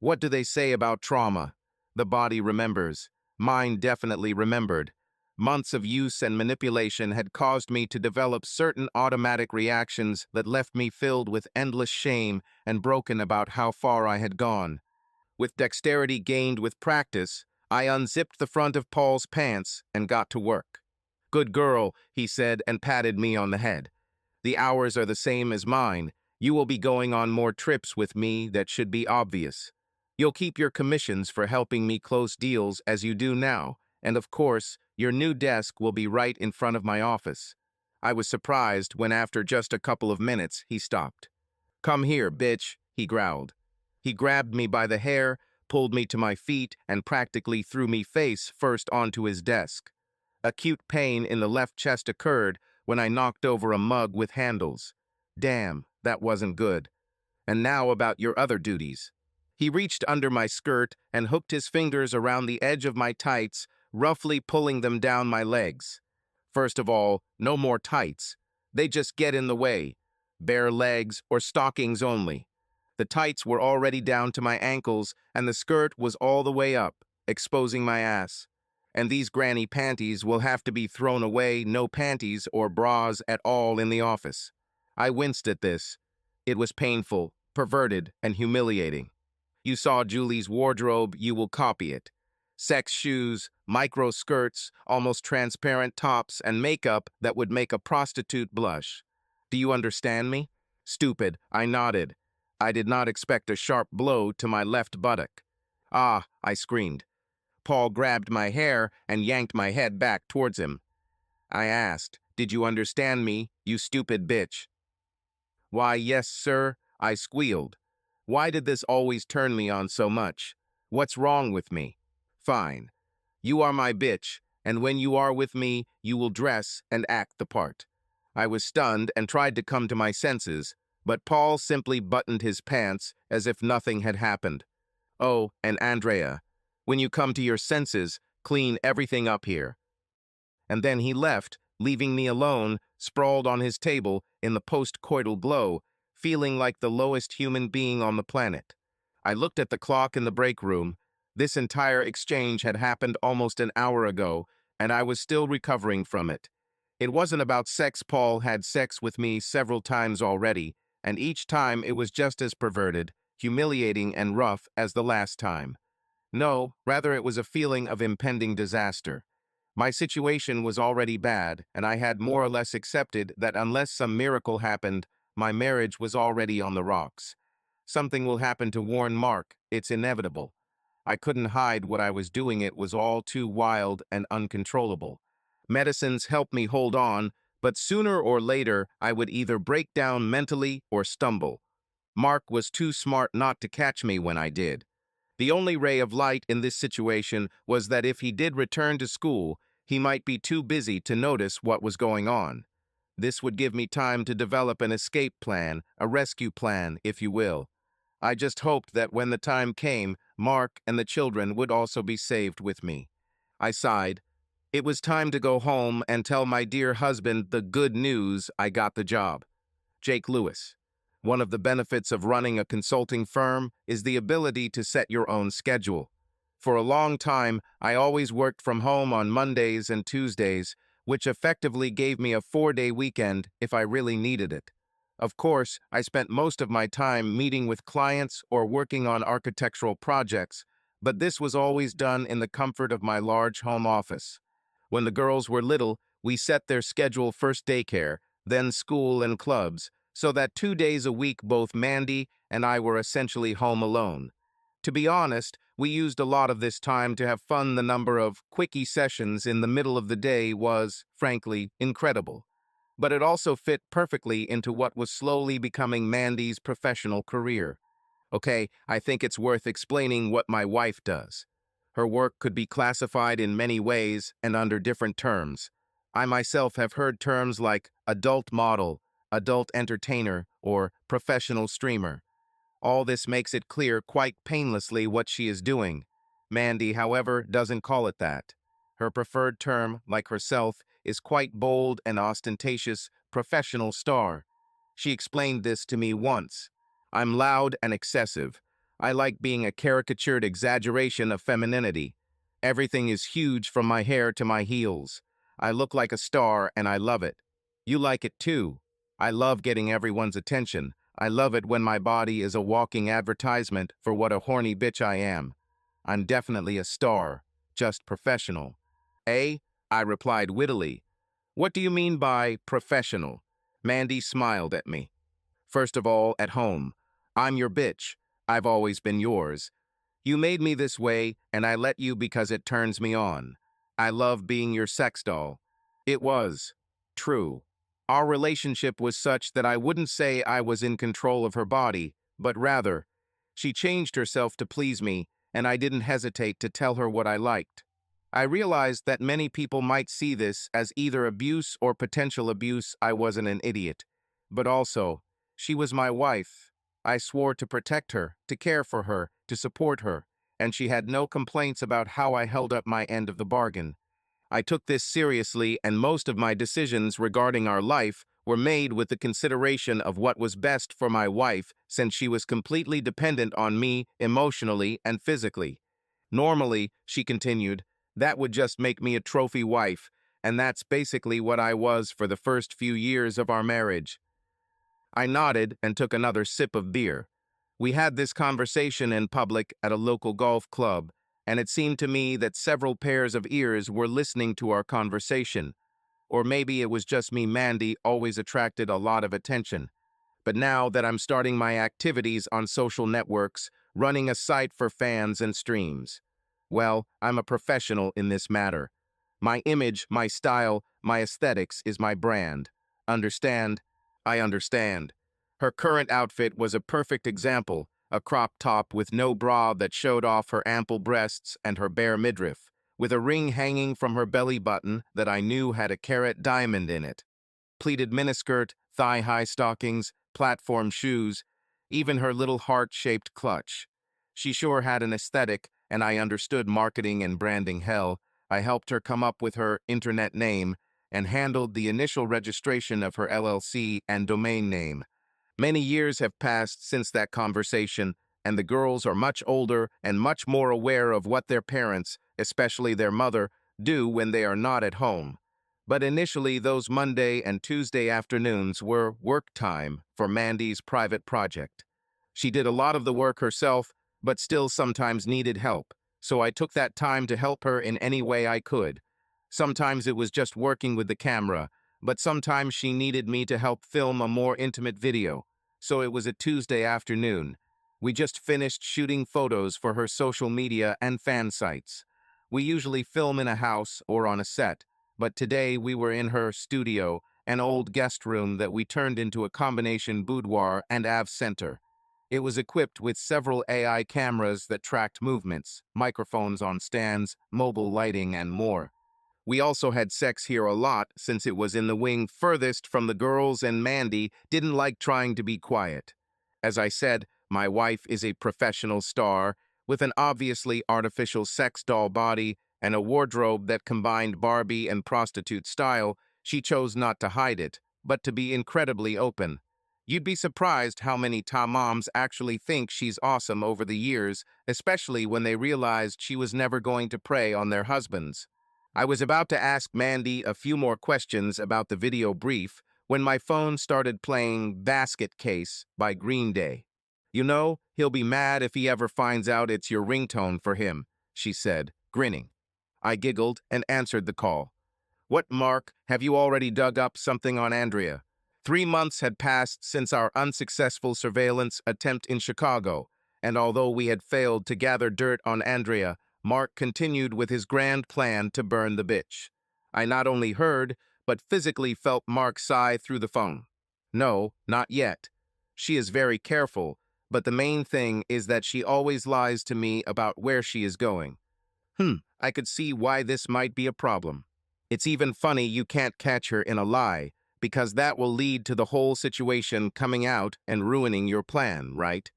What do they say about trauma? The body remembers. Mine definitely remembered. Months of use and manipulation had caused me to develop certain automatic reactions that left me filled with endless shame and broken about how far I had gone. With dexterity gained with practice, I unzipped the front of Paul's pants and got to work. "Good girl," he said and patted me on the head. "The hours are the same as mine. You will be going on more trips with me that should be obvious. You'll keep your commissions for helping me close deals as you do now, and of course, your new desk will be right in front of my office." I was surprised when after just a couple of minutes he stopped. "Come here, bitch," he growled. He grabbed me by the hair, pulled me to my feet, and practically threw me face first onto his desk. Acute pain in the left chest occurred when I knocked over a mug with handles. Damn, that wasn't good. "And now about your other duties." He reached under my skirt and hooked his fingers around the edge of my tights, roughly pulling them down my legs. "First of all, no more tights. They just get in the way. Bare legs or stockings only." The tights were already down to my ankles, and the skirt was all the way up, exposing my ass. "And these granny panties will have to be thrown away. No panties or bras at all in the office." I winced at this. It was painful, perverted, and humiliating. "You saw Julie's wardrobe, you will copy it. Sex shoes, micro skirts, almost transparent tops, and makeup that would make a prostitute blush. Do you understand me?" Stupid, I nodded. I did not expect a sharp blow to my left buttock. "Ah," I screamed. Paul grabbed my hair and yanked my head back towards him. I asked, "Did you understand me, you stupid bitch?" "Why, yes, sir," I squealed. Why did this always turn me on so much? What's wrong with me? "Fine. You are my bitch, and when you are with me, you will dress and act the part." I was stunned and tried to come to my senses, but Paul simply buttoned his pants as if nothing had happened. "Oh, and Andrea, when you come to your senses, clean everything up here." And then he left, leaving me alone, sprawled on his table in the post-coital glow, feeling like the lowest human being on the planet. I looked at the clock in the break room. This entire exchange had happened almost an hour ago, and I was still recovering from it. It wasn't about sex. Paul had sex with me several times already, and each time it was just as perverted, humiliating, and rough as the last time. No, rather it was a feeling of impending disaster. My situation was already bad, and I had more or less accepted that unless some miracle happened, my marriage was already on the rocks. Something will happen to warn Mark. It's inevitable. I couldn't hide what I was doing. It was all too wild and uncontrollable. Medicines helped me hold on, but sooner or later I would either break down mentally or stumble. Mark was too smart not to catch me when I did. The only ray of light in this situation was that if he did return to school, he might be too busy to notice what was going on. This would give me time to develop an escape plan, a rescue plan, if you will. I just hoped that when the time came, Mark and the children would also be saved with me. I sighed. It was time to go home and tell my dear husband the good news: I got the job. Jake Lewis. One of the benefits of running a consulting firm is the ability to set your own schedule. For a long time, I always worked from home on Mondays and Tuesdays, which effectively gave me a 4-day weekend if I really needed it. Of course, I spent most of my time meeting with clients or working on architectural projects, but this was always done in the comfort of my large home office. When the girls were little, we set their schedule first daycare, then school and clubs, so that 2 days a week both Mandy and I were essentially home alone. To be honest, we used a lot of this time to have fun. The number of quickie sessions in the middle of the day was, frankly, incredible. But it also fit perfectly into what was slowly becoming Mandy's professional career. Okay, I think it's worth explaining what my wife does. Her work could be classified in many ways and under different terms. I myself have heard terms like adult model, adult entertainer, or professional streamer. All this makes it clear quite painlessly what she is doing. Mandy, however, doesn't call it that. Her preferred term, like herself, is quite bold and ostentatious professional star. She explained this to me once. I'm loud and excessive. I like being a caricatured exaggeration of femininity. Everything is huge from my hair to my heels. I look like a star and I love it. You like it too. I love getting everyone's attention. I love it when my body is a walking advertisement for what a horny bitch I am. I'm definitely a star, just professional. Eh? I replied wittily. What do you mean by professional? Mandy smiled at me. First of all, at home. I'm your bitch. I've always been yours. You made me this way, and I let you because it turns me on. I love being your sex doll. It was true. Our relationship was such that I wouldn't say I was in control of her body, but rather, she changed herself to please me, and I didn't hesitate to tell her what I liked. I realized that many people might see this as either abuse or potential abuse. I wasn't an idiot. But also, she was my wife. I swore to protect her, to care for her, to support her, and she had no complaints about how I held up my end of the bargain. I took this seriously, and most of my decisions regarding our life were made with the consideration of what was best for my wife, since she was completely dependent on me emotionally and physically. Normally, she continued, that would just make me a trophy wife, and that's basically what I was for the first few years of our marriage. I nodded and took another sip of beer. We had this conversation in public at a local golf club, and it seemed to me that several pairs of ears were listening to our conversation. Or maybe it was just me. Mandy always attracted a lot of attention. But now that I'm starting my activities on social networks, running a site for fans and streams, well, I'm a professional in this matter. My image, my style, my aesthetics is my brand. Understand? I understand. Her current outfit was a perfect example, a crop top with no bra that showed off her ample breasts and her bare midriff, with a ring hanging from her belly button that I knew had a carat diamond in it. Pleated miniskirt, thigh-high stockings, platform shoes, even her little heart-shaped clutch. She sure had an aesthetic, and I understood marketing and branding hell. I helped her come up with her internet name and handled the initial registration of her LLC and domain name. Many years have passed since that conversation, and the girls are much older and much more aware of what their parents, especially their mother, do when they are not at home. But initially, those Monday and Tuesday afternoons were work time for Mandy's private project. She did a lot of the work herself, but still sometimes needed help, so I took that time to help her in any way I could. Sometimes it was just working with the camera, but sometimes she needed me to help film a more intimate video, so it was a Tuesday afternoon. We just finished shooting photos for her social media and fan sites. We usually film in a house or on a set, but today we were in her studio, an old guest room that we turned into a combination boudoir and AV center. It was equipped with several AI cameras that tracked movements, microphones on stands, mobile lighting, and more. We also had sex here a lot since it was in the wing furthest from the girls, and Mandy didn't like trying to be quiet. As I said, my wife is a professional star with an obviously artificial sex doll body and a wardrobe that combined Barbie and prostitute style. She chose not to hide it, but to be incredibly open. You'd be surprised how many moms actually think she's awesome over the years, especially when they realized she was never going to prey on their husbands. I was about to ask Mandy a few more questions about the video brief when my phone started playing Basket Case by Green Day. You know, he'll be mad if he ever finds out it's your ringtone for him, she said, grinning. I giggled and answered the call. What, Mark, have you already dug up something on Andrea? 3 months had passed since our unsuccessful surveillance attempt in Chicago, and although we had failed to gather dirt on Andrea, Mark continued with his grand plan to burn the bitch. I not only heard, but physically felt Mark sigh through the phone. No, not yet. She is very careful, but the main thing is that she always lies to me about where she is going. I could see why this might be a problem. It's even funny you can't catch her in a lie, because that will lead to the whole situation coming out and ruining your plan, right?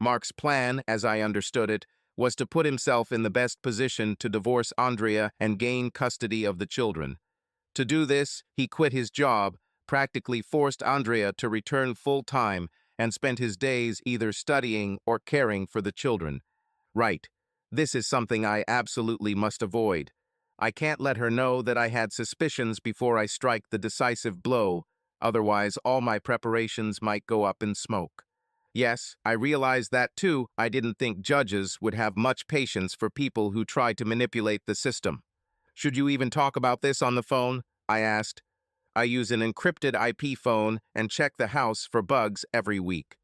Mark's plan, as I understood it, was to put himself in the best position to divorce Andrea and gain custody of the children. To do this, he quit his job, practically forced Andrea to return full-time, and spent his days either studying or caring for the children. Right. This is something I absolutely must avoid. I can't let her know that I had suspicions before I strike the decisive blow, otherwise all my preparations might go up in smoke. Yes, I realize that too. I didn't think judges would have much patience for people who try to manipulate the system. Should you even talk about this on the phone? I asked. I use an encrypted IP phone and check the house for bugs every week.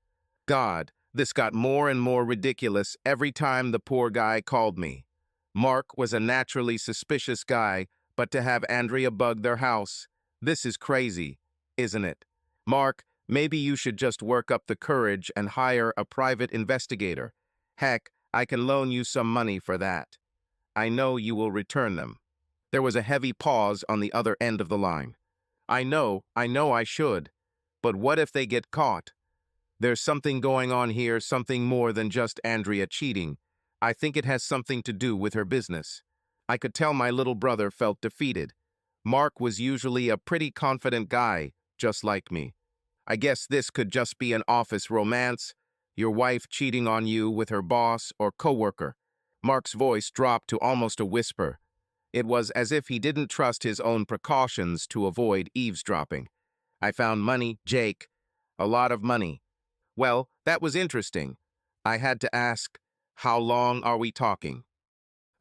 God, this got more and more ridiculous every time the poor guy called me. Mark was a naturally suspicious guy, but to have Andrea bug their house, this is crazy, isn't it? Mark, maybe you should just work up the courage and hire a private investigator. Heck, I can loan you some money for that. I know you will return them. There was a heavy pause on the other end of the line. I know I should. But what if they get caught? There's something going on here, something more than just Andrea cheating. I think it has something to do with her business. I could tell my little brother felt defeated. Mark was usually a pretty confident guy, just like me. I guess this could just be an office romance, your wife cheating on you with her boss or coworker. Mark's voice dropped to almost a whisper. It was as if he didn't trust his own precautions to avoid eavesdropping. I found money, Jake. A lot of money. Well, that was interesting. I had to ask, how long are we talking?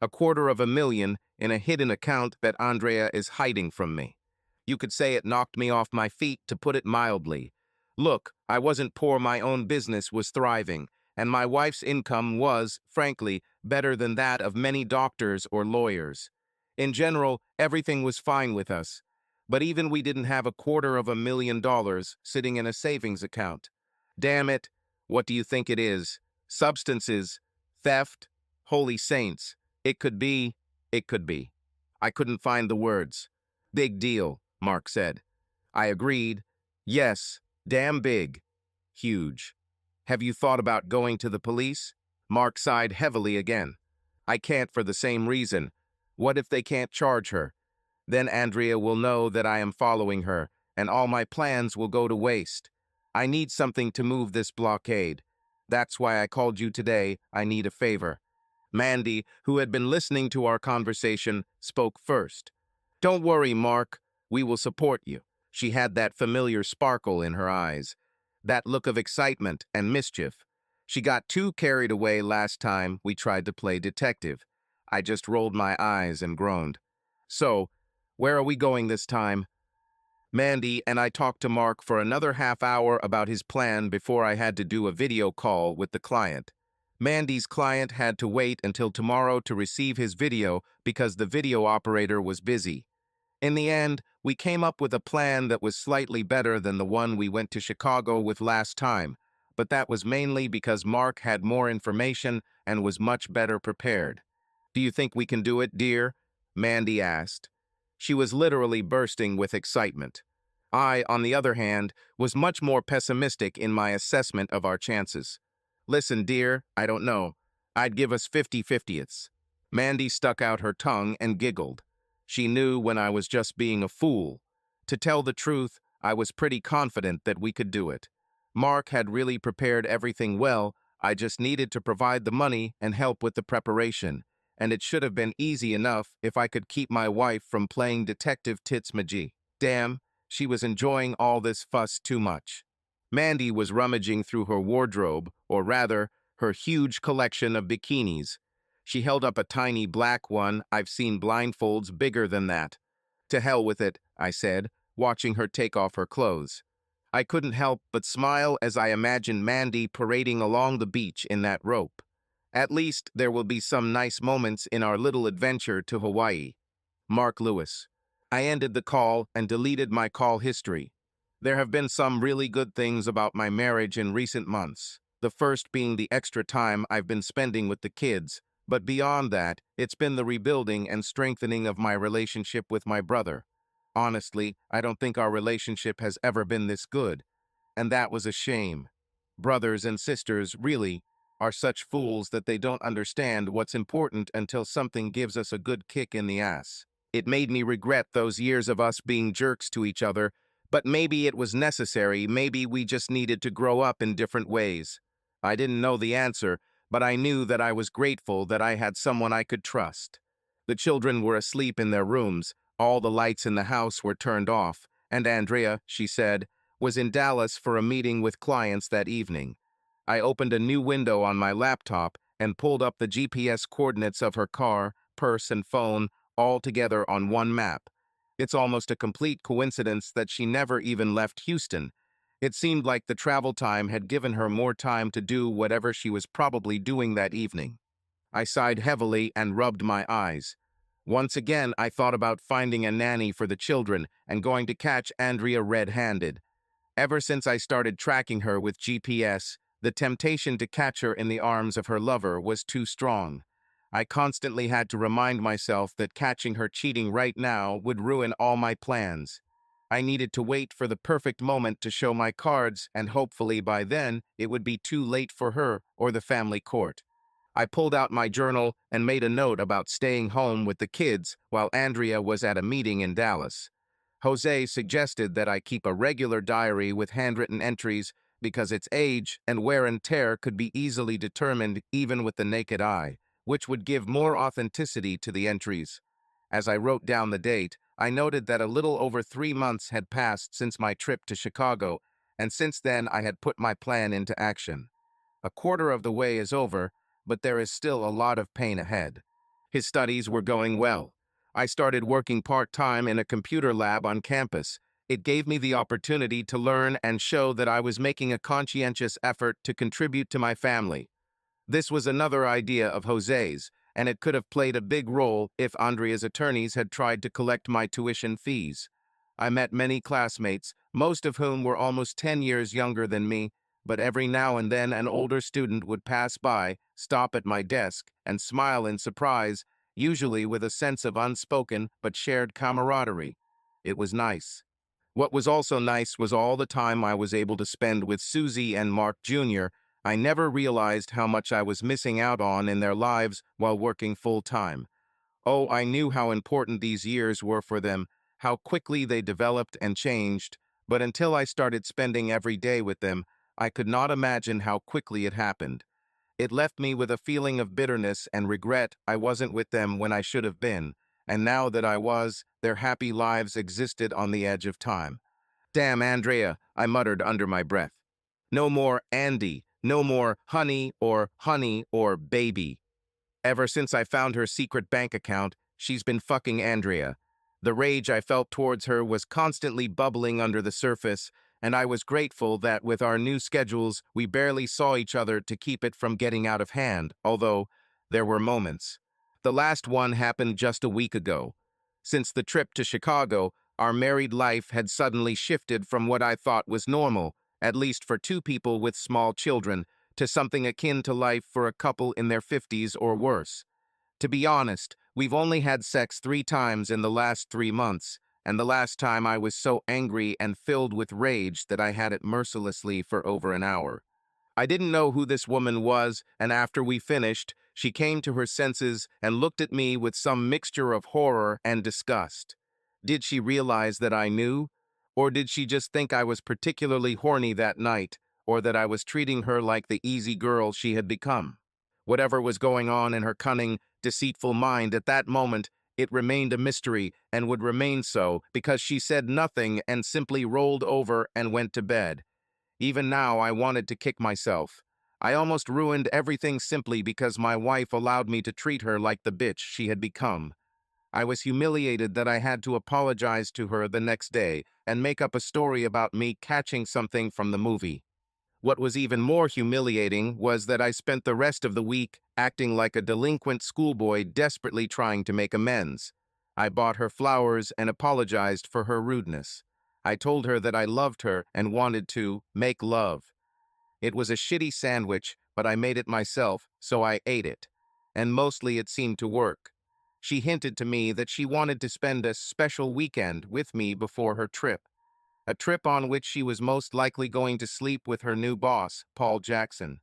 $250,000 in a hidden account that Andrea is hiding from me. You could say it knocked me off my feet, to put it mildly. Look, I wasn't poor, my own business was thriving, and my wife's income was, frankly, better than that of many doctors or lawyers. In general, everything was fine with us, but even we didn't have $250,000 sitting in a savings account. Damn it, what do you think it is? Substances, theft, holy saints. It could be. I couldn't find the words. Big deal, Mark said. I agreed. Yes, damn big. Huge. Have you thought about going to the police? Mark sighed heavily again. I can't for the same reason. What if they can't charge her? Then Andrea will know that I am following her, and all my plans will go to waste. I need something to move this blockade. That's why I called you today. I need a favor. Mandy, who had been listening to our conversation, spoke first. Don't worry, Mark. We will support you. She had that familiar sparkle in her eyes, that look of excitement and mischief. She got too carried away last time we tried to play detective. I just rolled my eyes and groaned. So, where are we going this time? Mandy and I talked to Mark for another half hour about his plan before I had to do a video call with the client. Mandy's client had to wait until tomorrow to receive his video because the video operator was busy. In the end, we came up with a plan that was slightly better than the one we went to Chicago with last time, but that was mainly because Mark had more information and was much better prepared. Do you think we can do it, dear? Mandy asked. She was literally bursting with excitement. I, on the other hand, was much more pessimistic in my assessment of our chances. Listen, dear, I don't know. I'd give us 50-50ths. Mandy stuck out her tongue and giggled. She knew when I was just being a fool. To tell the truth, I was pretty confident that we could do it. Mark had really prepared everything well. I just needed to provide the money and help with the preparation. And it should have been easy enough if I could keep my wife from playing Detective Titsmaji. Damn, She was enjoying all this fuss too much. Mandy was rummaging through her wardrobe, or rather, her huge collection of bikinis. She held up a tiny black one. I've seen blindfolds bigger than that. To hell with it, I said, watching her take off her clothes. I couldn't help but smile as I imagined Mandy parading along the beach in that rope. At least there will be some nice moments in our little adventure to Hawaii. Mark Lewis. I ended the call and deleted my call history. There have been some really good things about my marriage in recent months, the first being the extra time I've been spending with the kids, but beyond that, it's been the rebuilding and strengthening of my relationship with my brother. Honestly, I don't think our relationship has ever been this good, and that was a shame. Brothers and sisters, really, are such fools that they don't understand what's important until something gives us a good kick in the ass. It made me regret those years of us being jerks to each other, but maybe it was necessary, maybe we just needed to grow up in different ways. I didn't know the answer, but I knew that I was grateful that I had someone I could trust. The children were asleep in their rooms, all the lights in the house were turned off, and Andrea, she said, was in Dallas for a meeting with clients that evening. I opened a new window on my laptop and pulled up the GPS coordinates of her car, purse, and phone all together on one map. It's almost a complete coincidence that she never even left Houston. It seemed like the travel time had given her more time to do whatever she was probably doing that evening. I sighed heavily and rubbed my eyes. Once again, I thought about finding a nanny for the children and going to catch Andrea red-handed. Ever since I started tracking her with GPS, the temptation to catch her in the arms of her lover was too strong. I constantly had to remind myself that catching her cheating right now would ruin all my plans. I needed to wait for the perfect moment to show my cards, and hopefully by then it would be too late for her or the family court. I pulled out my journal and made a note about staying home with the kids while Andrea was at a meeting in Dallas. Jose suggested that I keep a regular diary with handwritten entries because its age and wear and tear could be easily determined even with the naked eye, which would give more authenticity to the entries. As I wrote down the date, I noted that a little over 3 months had passed since my trip to Chicago, and since then I had put my plan into action. A quarter of the way is over, but there is still a lot of pain ahead. His studies were going well. I started working part-time in a computer lab on campus. It gave me the opportunity to learn and show that I was making a conscientious effort to contribute to my family. This was another idea of Jose's, and it could have played a big role if Andrea's attorneys had tried to collect my tuition fees. I met many classmates, most of whom were almost 10 years younger than me, but every now and then an older student would pass by, stop at my desk, and smile in surprise, usually with a sense of unspoken but shared camaraderie. It was nice. What was also nice was all the time I was able to spend with Susie and Mark Jr. I never realized how much I was missing out on in their lives while working full-time. Oh, I knew how important these years were for them, how quickly they developed and changed, but until I started spending every day with them, I could not imagine how quickly it happened. It left me with a feeling of bitterness and regret I wasn't with them when I should have been, and now that I was, their happy lives existed on the edge of time. Damn, Andrea, I muttered under my breath. No more Andy, no more honey or baby. Ever since I found her secret bank account, she's been fucking Andrea. The rage I felt towards her was constantly bubbling under the surface, and I was grateful that with our new schedules, we barely saw each other to keep it from getting out of hand, although there were moments. The last one happened just a week ago. Since the trip to Chicago, our married life had suddenly shifted from what I thought was normal, at least for two people with small children, to something akin to life for a couple in their 50s or worse. To be honest, we've only had sex 3 times in the last 3 months, and the last time I was so angry and filled with rage that I had it mercilessly for over an hour. I didn't know who this woman was, and after we finished, she came to her senses and looked at me with some mixture of horror and disgust. Did she realize that I knew? Or did she just think I was particularly horny that night, or that I was treating her like the easy girl she had become? Whatever was going on in her cunning, deceitful mind at that moment, It remained a mystery and would remain so because she said nothing and simply rolled over and went to bed. Even now, I wanted to kick myself. I almost ruined everything simply because my wife allowed me to treat her like the bitch she had become. I was humiliated that I had to apologize to her the next day and make up a story about me catching something from the movie. What was even more humiliating was that I spent the rest of the week acting like a delinquent schoolboy desperately trying to make amends. I bought her flowers and apologized for her rudeness. I told her that I loved her and wanted to make love. It was a shitty sandwich, but I made it myself, so I ate it. And mostly it seemed to work. She hinted to me that she wanted to spend a special weekend with me before her trip. A trip on which she was most likely going to sleep with her new boss, Paul Jackson.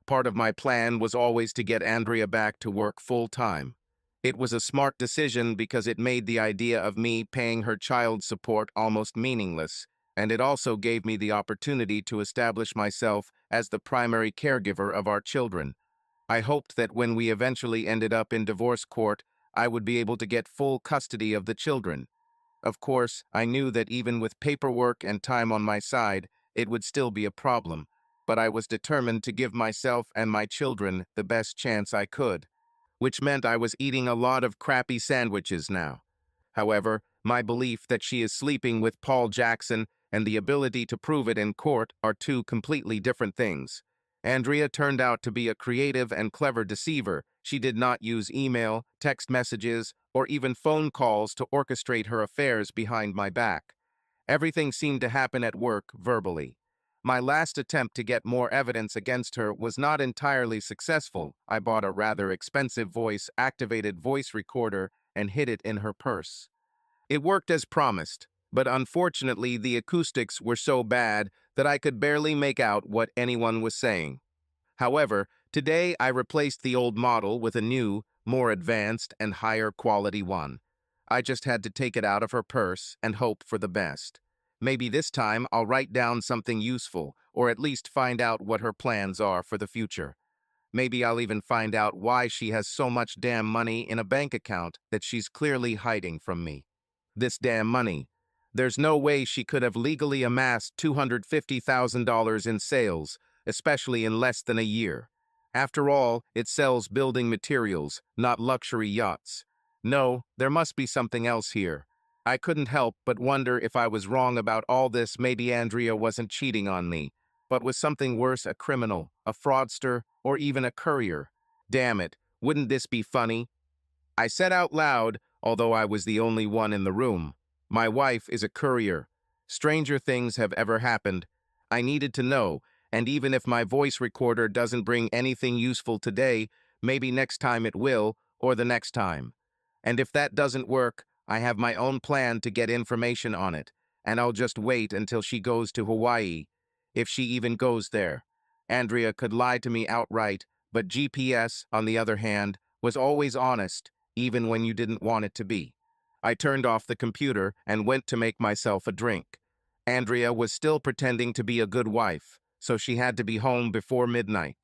Part of my plan was always to get Andrea back to work full-time. It was a smart decision because it made the idea of me paying her child support almost meaningless, and it also gave me the opportunity to establish myself as the primary caregiver of our children. I hoped that when we eventually ended up in divorce court, I would be able to get full custody of the children. Of course, I knew that even with paperwork and time on my side, it would still be a problem, but I was determined to give myself and my children the best chance I could, which meant I was eating a lot of crappy sandwiches now. However, my belief that she is sleeping with Paul Jackson and the ability to prove it in court are two completely different things. Andrea turned out to be a creative and clever deceiver. She did not use email, text messages, or even phone calls to orchestrate her affairs behind my back. Everything seemed to happen at work verbally. My last attempt to get more evidence against her was not entirely successful. I bought a rather expensive voice-activated voice recorder and hid it in her purse. It worked as promised, but unfortunately the acoustics were so bad that I could barely make out what anyone was saying. However, today I replaced the old model with a new, more advanced and higher quality one. I just had to take it out of her purse and hope for the best. Maybe this time I'll write down something useful, or at least find out what her plans are for the future. Maybe I'll even find out why she has so much damn money in a bank account that she's clearly hiding from me. This damn money. There's no way she could have legally amassed $250,000 in sales, especially in less than a year. After all, it sells building materials, not luxury yachts. No, there must be something else here. I couldn't help but wonder if I was wrong about all this. Maybe Andrea wasn't cheating on me, but was something worse, a criminal, a fraudster, or even a courier. Damn it, wouldn't this be funny? I said out loud, although I was the only one in the room. My wife is a courier. Stranger things have ever happened. I needed to know, and even if my voice recorder doesn't bring anything useful today, maybe next time it will, or the next time. And if that doesn't work, I have my own plan to get information on it, and I'll just wait until she goes to Hawaii, if she even goes there. Andrea could lie to me outright, but GPS, on the other hand, was always honest, even when you didn't want it to be. I turned off the computer and went to make myself a drink. Andrea was still pretending to be a good wife, so she had to be home before midnight.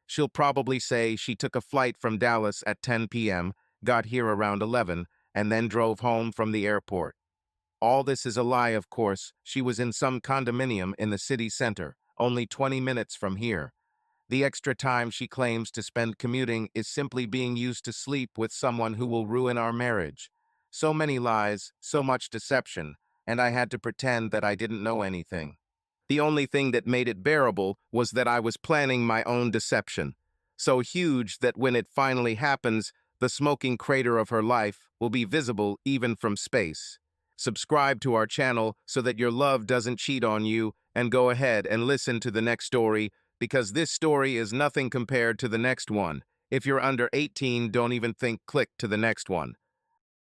She'll probably say she took a flight from Dallas at 10 p.m., got here around 11, and then drove home from the airport. All this is a lie, of course. She was in some condominium in the city center, only 20 minutes from here. The extra time she claims to spend commuting is simply being used to sleep with someone who will ruin our marriage. So many lies, so much deception, and I had to pretend that I didn't know anything. The only thing that made it bearable was that I was planning my own deception, so huge that when it finally happens, the smoking crater of her life will be visible even from space. Subscribe to our channel so that your love doesn't cheat on you, and go ahead and listen to the next story, because this story is nothing compared to the next one. If you're under 18, don't even think click to the next one.